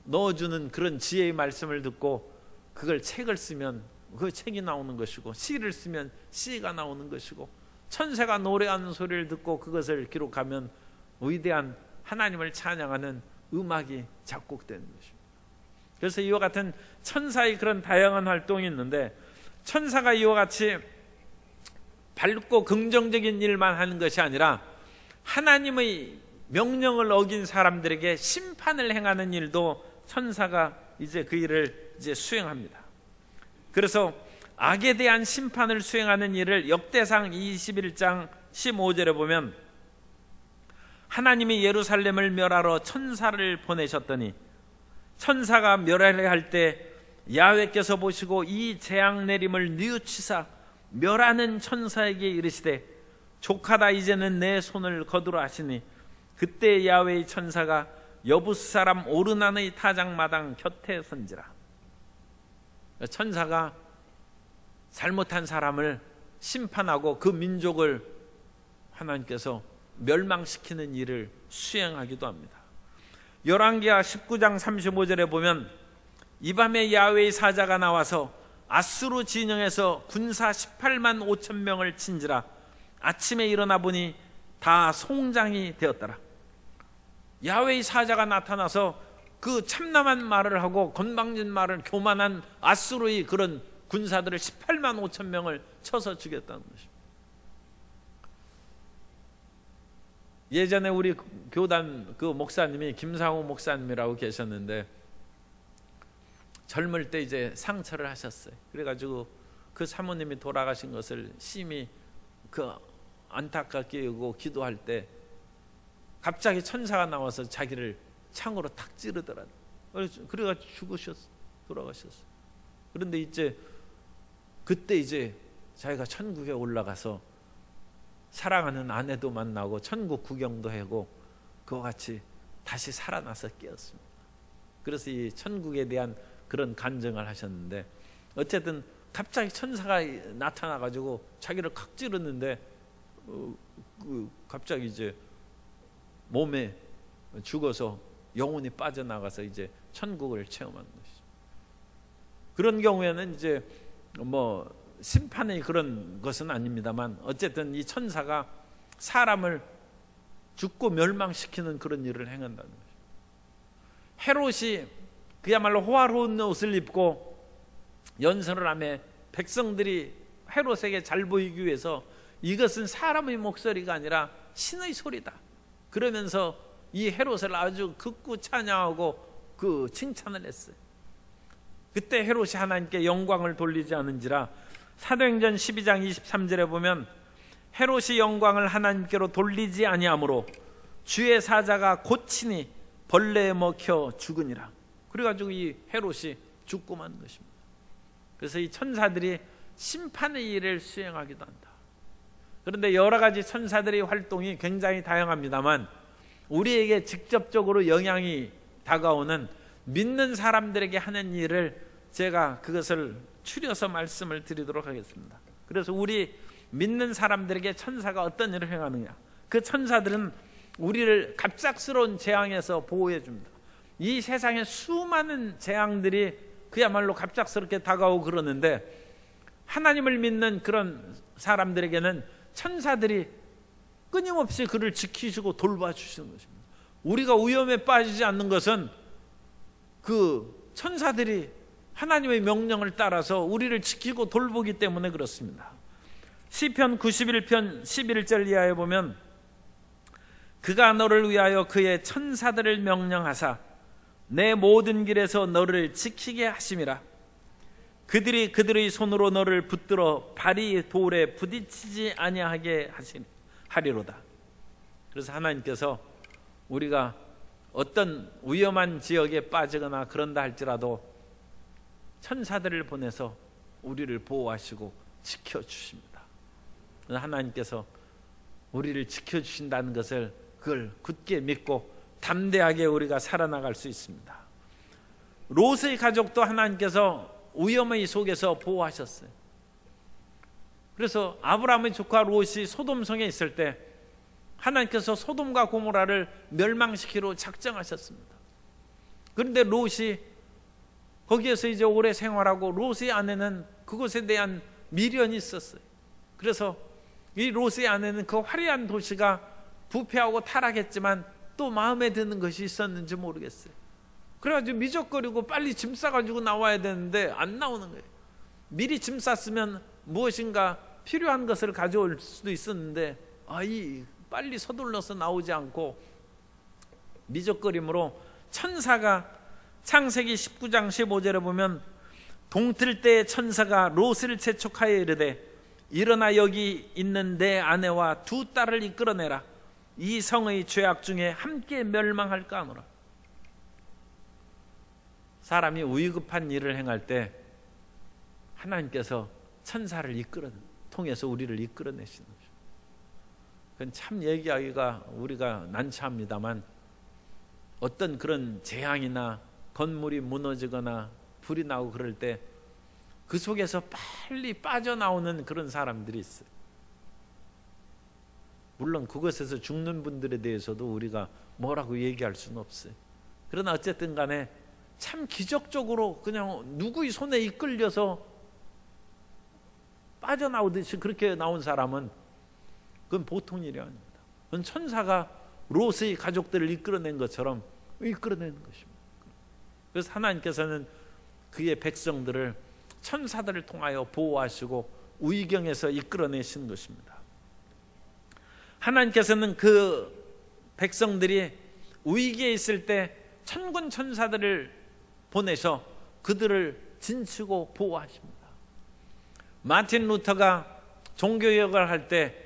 넣어주는 그런 지혜의 말씀을 듣고 그걸 책을 쓰면 그 책이 나오는 것이고, 시를 쓰면 시가 나오는 것이고, 천사가 노래하는 소리를 듣고 그것을 기록하면 위대한 하나님을 찬양하는 음악이 작곡되는 것입니다. 그래서 이와 같은 천사의 그런 다양한 활동이 있는데, 천사가 이와 같이 밝고 긍정적인 일만 하는 것이 아니라 하나님의 명령을 어긴 사람들에게 심판을 행하는 일도 천사가 이제 그 일을 이제 수행합니다. 그래서 악에 대한 심판을 수행하는 일을 역대상 21장 15절에 보면 하나님이 예루살렘을 멸하러 천사를 보내셨더니 천사가 멸하려 할 때 야훼께서 보시고 이 재앙 내림을 뉘우치사 멸하는 천사에게 이르시되 족하다 이제는 내 손을 거두라 하시니 그때 야훼의 천사가 여부스 사람 오르난의 타작마당 곁에 선지라. 천사가 잘못한 사람을 심판하고 그 민족을 하나님께서 멸망시키는 일을 수행하기도 합니다. 열왕기하 19장 35절에 보면 이 밤에 야훼의 사자가 나와서 아수르 진영에서 군사 18만 5천 명을 친지라. 아침에 일어나 보니 다 송장이 되었더라. 야훼의 사자가 나타나서 그 참남한 말을 하고 건방진 말을 교만한 아수르의 그런 군사들을 18만 5천 명을 쳐서 죽였다는 것입니다. 예전에 우리 교단 그 목사님이 김상호 목사님이라고 계셨는데 젊을 때 이제 상처를 하셨어요. 그래가지고 그 사모님이 돌아가신 것을 심히 그 안타깝게 여기고 기도할 때 갑자기 천사가 나와서 자기를 창으로 탁 찌르더라고요. 그래가지고 돌아가셨어요. 그런데 이제 그때 이제 자기가 천국에 올라가서 사랑하는 아내도 만나고 천국 구경도 하고 그와 같이 다시 살아나서 깨었습니다. 그래서 이 천국에 대한 그런 간증을 하셨는데, 어쨌든 갑자기 천사가 나타나가지고 자기를 칵 찌르는데 갑자기 이제 몸에 죽어서 영혼이 빠져나가서 이제 천국을 체험하는 것이죠. 그런 경우에는 이제 뭐 심판의 그런 것은 아닙니다만 어쨌든 이 천사가 사람을 죽고 멸망시키는 그런 일을 행한다는 거죠. 헤롯이 그야말로 호화로운 옷을 입고 연설을 하며 백성들이 헤롯에게 잘 보이기 위해서 이것은 사람의 목소리가 아니라 신의 소리다 그러면서 이 헤롯을 아주 극구 찬양하고 그 칭찬을 했어요. 그때 헤롯이 하나님께 영광을 돌리지 않은지라 사도행전 12장 23절에 보면 헤롯이 영광을 하나님께로 돌리지 아니하므로 주의 사자가 고치니 벌레에 먹혀 죽으니라. 그래가지고 이 헤롯이 죽고 만 것입니다. 그래서 이 천사들이 심판의 일을 수행하기도 한다. 그런데 여러 가지 천사들의 활동이 굉장히 다양합니다만 우리에게 직접적으로 영향이 다가오는 믿는 사람들에게 하는 일을 제가 그것을 추려서 말씀을 드리도록 하겠습니다. 그래서 우리 믿는 사람들에게 천사가 어떤 일을 행하느냐, 그 천사들은 우리를 갑작스러운 재앙에서 보호해 줍니다. 이 세상에 수많은 재앙들이 그야말로 갑작스럽게 다가오고 그러는데 하나님을 믿는 그런 사람들에게는 천사들이 끊임없이 그를 지키시고 돌봐주시는 것입니다. 우리가 위험에 빠지지 않는 것은 그 천사들이 하나님의 명령을 따라서 우리를 지키고 돌보기 때문에 그렇습니다. 시편 91편 11절 이하에 보면 그가 너를 위하여 그의 천사들을 명령하사 내 모든 길에서 너를 지키게 하심이라. 그들이 그들의 손으로 너를 붙들어 발이 돌에 부딪히지 아니하게 하리로다. 그래서 하나님께서 우리가 어떤 위험한 지역에 빠지거나 그런다 할지라도 천사들을 보내서 우리를 보호하시고 지켜주십니다. 하나님께서 우리를 지켜주신다는 것을 그걸 굳게 믿고 담대하게 우리가 살아나갈 수 있습니다. 롯의 가족도 하나님께서 위험의 속에서 보호하셨어요. 그래서 아브라함의 조카 롯이 소돔성에 있을 때 하나님께서 소돔과 고모라를 멸망시키러 작정하셨습니다. 그런데 롯이 거기에서 이제 오래 생활하고 롯의 아내는 그곳에 대한 미련이 있었어요. 그래서 이 롯의 아내는 그 화려한 도시가 부패하고 타락했지만 또 마음에 드는 것이 있었는지 모르겠어요. 그래가지고 미적거리고 빨리 짐 싸가지고 나와야 되는데 안 나오는 거예요. 미리 짐 쌌으면 무엇인가 필요한 것을 가져올 수도 있었는데 빨리 서둘러서 나오지 않고 미적거림으로 천사가 창세기 19장 15절에 보면 동틀 때 천사가 롯을 재촉하여 이르되 일어나 여기 있는 내 아내와 두 딸을 이끌어내라. 이 성의 죄악 중에 함께 멸망할까 하노라. 사람이 위급한 일을 행할 때 하나님께서 천사를 통해서 우리를 이끌어내시는 거죠. 그건 참 얘기하기가 우리가 난처합니다만 어떤 그런 재앙이나 건물이 무너지거나 불이 나고 그럴 때 그 속에서 빨리 빠져나오는 그런 사람들이 있어요. 물론 그것에서 죽는 분들에 대해서도 우리가 뭐라고 얘기할 수는 없어요. 그러나 어쨌든 간에 참 기적적으로 그냥 누구의 손에 이끌려서 빠져나오듯이 그렇게 나온 사람은 그건 보통 일이 아닙니다. 그건 천사가 롯의 가족들을 이끌어낸 것처럼 이끌어내는 것입니다. 그래서 하나님께서는 그의 백성들을 천사들을 통하여 보호하시고 위경에서 이끌어내시는 것입니다. 하나님께서는 그 백성들이 위기에 있을 때 천군 천사들을 보내서 그들을 진치고 보호하십니다. 마틴 루터가 종교개혁을 할 때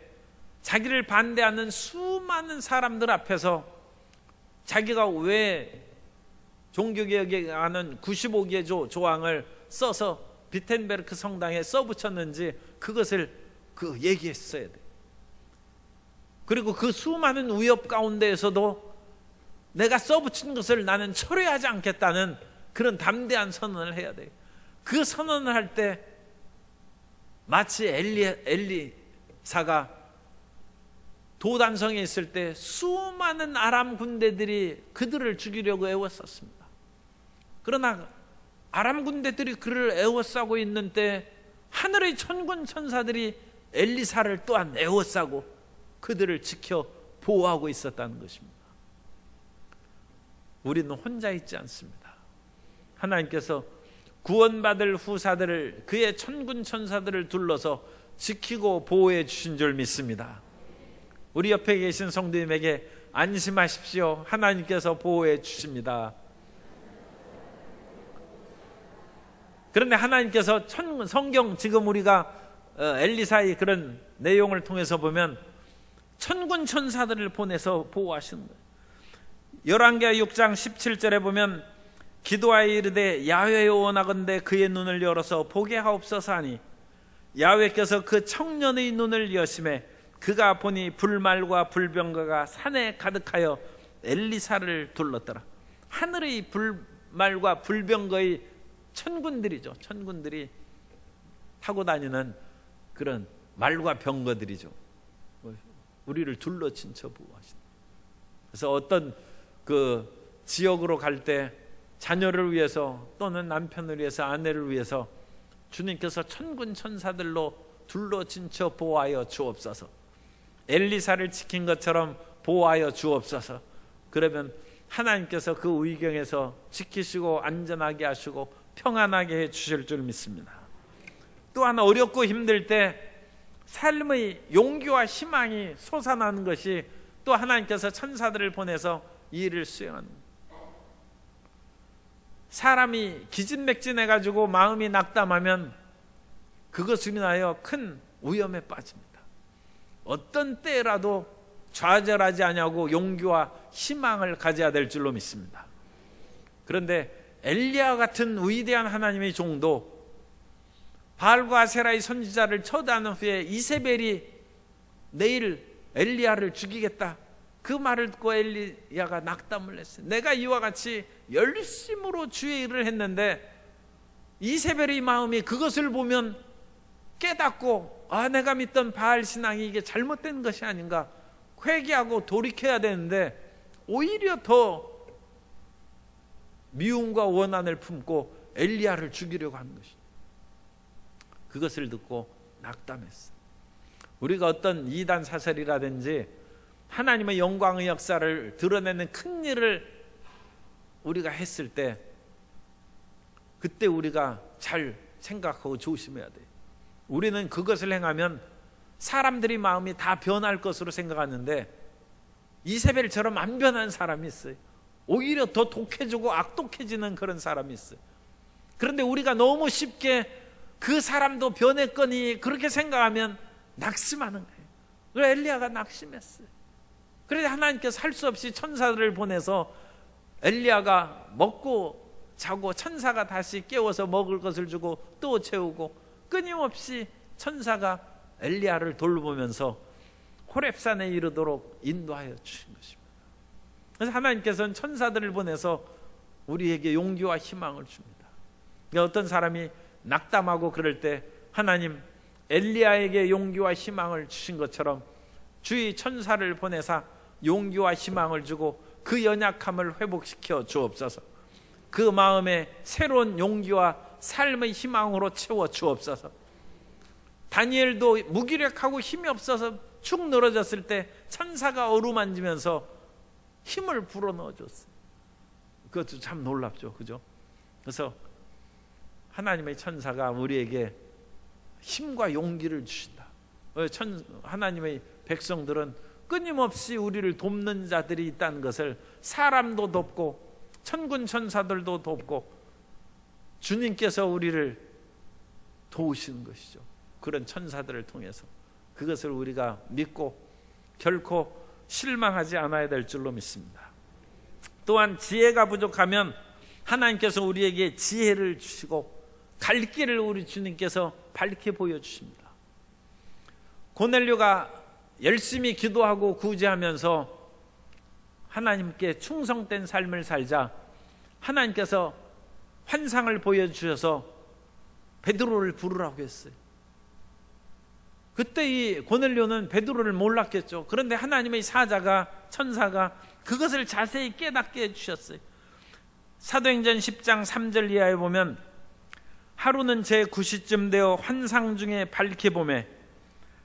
자기를 반대하는 수많은 사람들 앞에서 자기가 왜 종교개혁에 하는 95개 조항을 써서 비텐베르크 성당에 써붙였는지 그것을 얘기했어야 돼. 그리고 그 수많은 위협 가운데에서도 내가 써붙인 것을 나는 철회하지 않겠다는 그런 담대한 선언을 해야 돼. 그 선언을 할 때 마치 엘리사가 도단성에 있을 때 수많은 아람 군대들이 그들을 죽이려고 애워쌌습니다. 그러나 아람 군대들이 그를 애워싸고 있는 때 하늘의 천군 천사들이 엘리사를 또한 애워싸고 그들을 지켜 보호하고 있었다는 것입니다. 우리는 혼자 있지 않습니다. 하나님께서 구원받을 후사들을 그의 천군 천사들을 둘러서 지키고 보호해 주신 줄 믿습니다. 우리 옆에 계신 성도님에게 안심하십시오. 하나님께서 보호해 주십니다. 그런데 하나님께서 성경 지금 우리가 엘리사의 그런 내용을 통해서 보면 천군 천사들을 보내서 보호하시는 거예요. 열왕기하 6장 17절에 보면 기도하여 이르되 야훼여 원하건대 그의 눈을 열어서 보게 하옵소서 하니 야훼께서 그 청년의 눈을 여심해 그가 보니 불말과 불병거가 산에 가득하여 엘리사를 둘렀더라. 하늘의 불말과 불병거의 천군들이죠. 천군들이 타고 다니는 그런 말과 병거들이죠. 우리를 둘러친 저 보호하신다. 그래서 어떤 그 지역으로 갈 때 자녀를 위해서 또는 남편을 위해서 아내를 위해서 주님께서 천군 천사들로 둘러친 저 보호하여 주옵소서. 엘리사를 지킨 것처럼 보호하여 주옵소서. 그러면 하나님께서 그 의경에서 지키시고 안전하게 하시고 평안하게 해 주실 줄 믿습니다. 또한 어렵고 힘들 때 삶의 용기와 희망이 솟아나는 것이 또 하나님께서 천사들을 보내서 이 일을 수행하는 거예요. 사람이 기진맥진해가지고 마음이 낙담하면 그것으로 인하여 큰 위험에 빠집니다. 어떤 때라도 좌절하지 아니하고 용기와 희망을 가져야 될 줄로 믿습니다. 그런데 엘리야 같은 위대한 하나님의 종도 바알과 아세라의 선지자를 처단한 후에 이세벨이 내일 엘리야를 죽이겠다, 그 말을 듣고 엘리야가 낙담을 했어요. 내가 이와 같이 열심으로 주의 일을 했는데 이세벨의 마음이 그것을 보면 깨닫고 내가 믿던 바알 신앙이 이게 잘못된 것이 아닌가 회개하고 돌이켜야 되는데 오히려 더 미움과 원한을 품고 엘리야를 죽이려고 하는 것입니다. 그것을 듣고 낙담했어요. 우리가 어떤 이단 사설이라든지 하나님의 영광의 역사를 드러내는 큰 일을 우리가 했을 때 그때 우리가 잘 생각하고 조심해야 돼요. 우리는 그것을 행하면 사람들이 마음이 다 변할 것으로 생각하는데 이세벨처럼 안 변한 사람이 있어요. 오히려 더 독해지고 악독해지는 그런 사람이 있어요. 그런데 우리가 너무 쉽게 그 사람도 변했거니 그렇게 생각하면 낙심하는 거예요. 그래서 엘리야가 낙심했어요. 그래서 하나님께서 할 수 없이 천사들을 보내서 엘리야가 먹고 자고 천사가 다시 깨워서 먹을 것을 주고 또 채우고 끊임없이 천사가 엘리야를 돌보면서 호렙산에 이르도록 인도하여 주신 것입니다. 그래서 하나님께서는 천사들을 보내서 우리에게 용기와 희망을 줍니다. 어떤 사람이 낙담하고 그럴 때 하나님 엘리야에게 용기와 희망을 주신 것처럼 주의 천사를 보내사 용기와 희망을 주고 그 연약함을 회복시켜 주옵소서. 그 마음에 새로운 용기와 삶의 희망으로 채워 주옵소서. 다니엘도 무기력하고 힘이 없어서 축 늘어졌을 때 천사가 어루만지면서 힘을 불어넣어 줬어요. 그것도 참 놀랍죠, 그죠? 그래서 하나님의 천사가 우리에게 힘과 용기를 주신다. 하나님의 백성들은 끊임없이 우리를 돕는 자들이 있다는 것을, 사람도 돕고 천군 천사들도 돕고 주님께서 우리를 도우시는 것이죠. 그런 천사들을 통해서 그것을 우리가 믿고 결코 실망하지 않아야 될 줄로 믿습니다. 또한 지혜가 부족하면 하나님께서 우리에게 지혜를 주시고 갈 길을 우리 주님께서 밝게 보여주십니다. 고넬료가 열심히 기도하고 구제하면서 하나님께 충성된 삶을 살자 하나님께서 환상을 보여주셔서 베드로를 부르라고 했어요. 그때 이 고넬료는 베드로를 몰랐겠죠. 그런데 하나님의 사자가, 천사가 그것을 자세히 깨닫게 해주셨어요. 사도행전 10장 3절 이하에 보면 하루는 제 9시쯤 되어 환상 중에 밝게 보매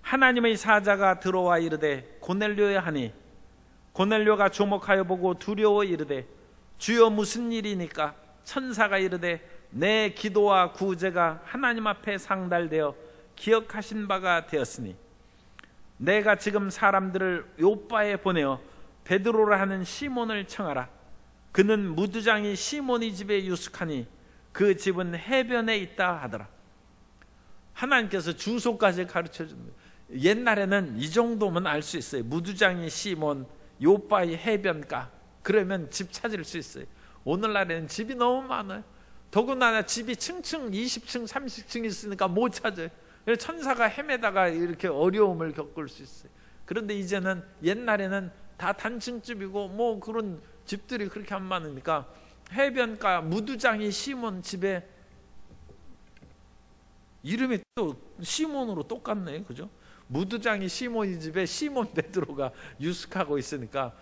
하나님의 사자가 들어와 이르되 고넬료야 하니 고넬료가 조목하여 보고 두려워 이르되 주여 무슨 일이니까? 천사가 이르되 내 기도와 구제가 하나님 앞에 상달되어 기억하신 바가 되었으니 내가 지금 사람들을 요빠에 보내어 베드로라 하는 시몬을 청하라. 그는 무두장이 시몬의 집에 유숙하니 그 집은 해변에 있다 하더라. 하나님께서 주소까지 가르쳐 줍니다. 옛날에는 이 정도면 알 수 있어요. 무두장이 시몬, 요빠의 해변가, 그러면 집 찾을 수 있어요. 오늘날에는 집이 너무 많아요. 더군다나 집이 층층 20층 30층 있으니까 못 찾아요. 그래서 천사가 헤매다가 이렇게 어려움을 겪을 수 있어요. 그런데 이제는, 옛날에는 다 단층집이고 뭐 그런 집들이 그렇게 안 많으니까 해변가 무두장이 시몬 집에, 이름이 또 시몬으로 똑같네, 그죠? 무두장이 시몬이 집에 시몬 베드로가 유숙하고 있으니까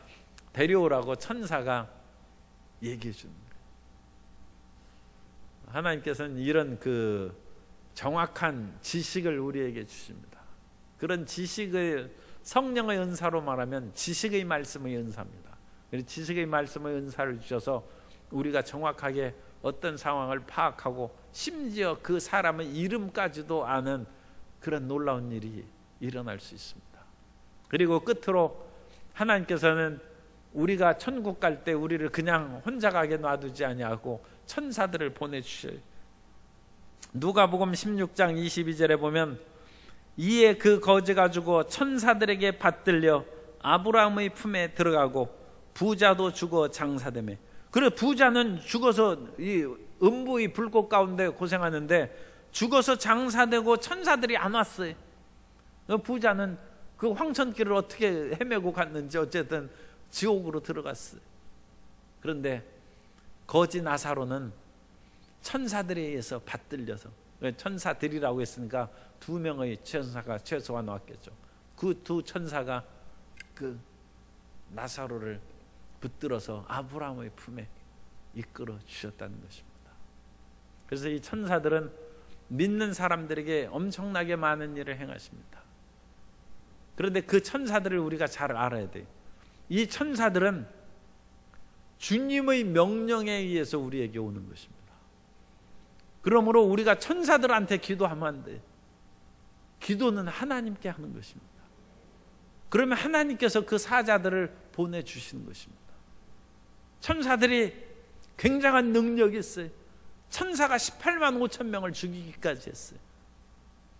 데려오라고 천사가 얘기해 주는 거예요. 하나님께서는 이런 그 정확한 지식을 우리에게 주십니다. 그런 지식을, 성령의 은사로 말하면 지식의 말씀의 은사입니다. 지식의 말씀의 은사를 주셔서 우리가 정확하게 어떤 상황을 파악하고 심지어 그 사람의 이름까지도 아는 그런 놀라운 일이 일어날 수 있습니다. 그리고 끝으로 하나님께서는 우리가 천국 갈 때 우리를 그냥 혼자 가게 놔두지 아니하고 천사들을 보내주셔요. 누가복음 16장 22절에 보면 이에 그 거지가 죽어 천사들에게 받들려 아브라함의 품에 들어가고 부자도 죽어 장사되매. 그래, 부자는 죽어서 이 음부의 불꽃 가운데 고생하는데 죽어서 장사되고 천사들이 안 왔어요. 부자는 그 황천길을 어떻게 헤매고 갔는지 어쨌든 지옥으로 들어갔어요. 그런데 거지 나사로는 천사들에 의해서 받들려서, 천사들이라고 했으니까 2명의 천사가 최소한 왔겠죠. 그 2 천사가 그 나사로를 붙들어서 아브라함의 품에 이끌어 주셨다는 것입니다. 그래서 이 천사들은 믿는 사람들에게 엄청나게 많은 일을 행하십니다. 그런데 그 천사들을 우리가 잘 알아야 돼요. 이 천사들은 주님의 명령에 의해서 우리에게 오는 것입니다. 그러므로 우리가 천사들한테 기도하면 안 돼요. 기도는 하나님께 하는 것입니다. 그러면 하나님께서 그 사자들을 보내주시는 것입니다. 천사들이 굉장한 능력이 있어요. 천사가 18만 5천 명을 죽이기까지 했어요.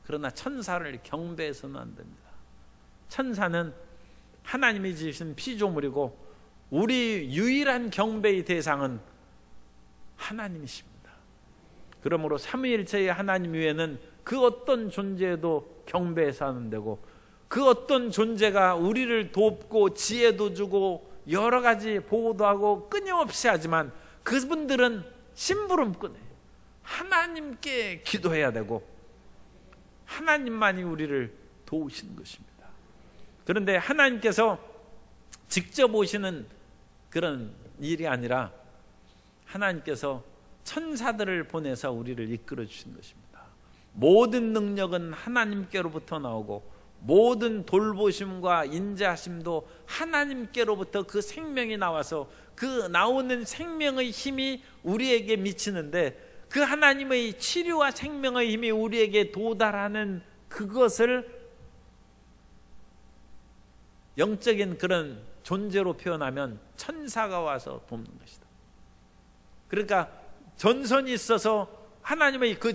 그러나 천사를 경배해서는 안 됩니다. 천사는 하나님이 지으신 피조물이고 우리 유일한 경배의 대상은 하나님이십니다. 그러므로 삼위일체의 하나님 외에는 그 어떤 존재도 경배해서 하는 데고, 그 어떤 존재가 우리를 돕고 지혜도 주고 여러 가지 보호도 하고 끊임없이 하지만 그분들은 심부름꾼이에요. 하나님께 기도해야 되고 하나님만이 우리를 도우시는 것입니다. 그런데 하나님께서 직접 오시는 그런 일이 아니라 하나님께서 천사들을 보내서 우리를 이끌어 주시는 것입니다. 모든 능력은 하나님께로부터 나오고 모든 돌보심과 인자하심도 하나님께로부터 그 생명이 나와서 그 나오는 생명의 힘이 우리에게 미치는데, 그 하나님의 치료와 생명의 힘이 우리에게 도달하는 그것을 영적인 그런 존재로 표현하면 천사가 와서 돕는 것이다. 그러니까 전선이 있어서 하나님의 그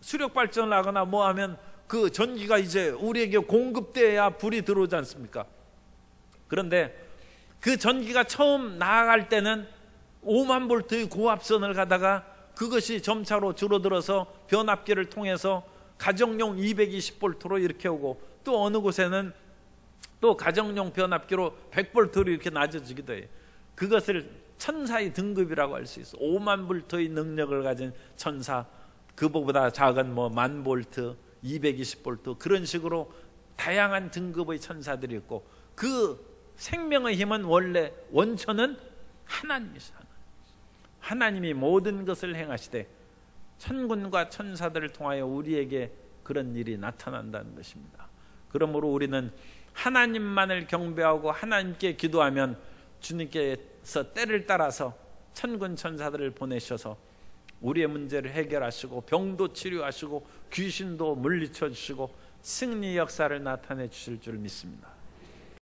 수력 발전을 하거나 뭐 하면 그 전기가 이제 우리에게 공급돼야 불이 들어오지 않습니까? 그런데 그 전기가 처음 나아갈 때는 5만 볼트의 고압선을 가다가 그것이 점차로 줄어들어서 변압기를 통해서 가정용 220볼트로 이렇게 오고, 또 어느 곳에는 또 가정용 변압기로 100볼트로 이렇게 낮아지기도 해요. 그것을 천사의 등급이라고 할 수 있어. 5만 볼트의 능력을 가진 천사, 그보다 작은 뭐 10,000볼트, 220볼트, 그런 식으로 다양한 등급의 천사들이 있고, 그 생명의 힘은 원래 원천은 하나님이시다. 하나님이 모든 것을 행하시되 천군과 천사들을 통하여 우리에게 그런 일이 나타난다는 것입니다. 그러므로 우리는 하나님만을 경배하고 하나님께 기도하면 주님께서 때를 따라서 천군 천사들을 보내셔서 우리의 문제를 해결하시고 병도 치료하시고 귀신도 물리쳐 주시고 승리 역사를 나타내 주실 줄 믿습니다.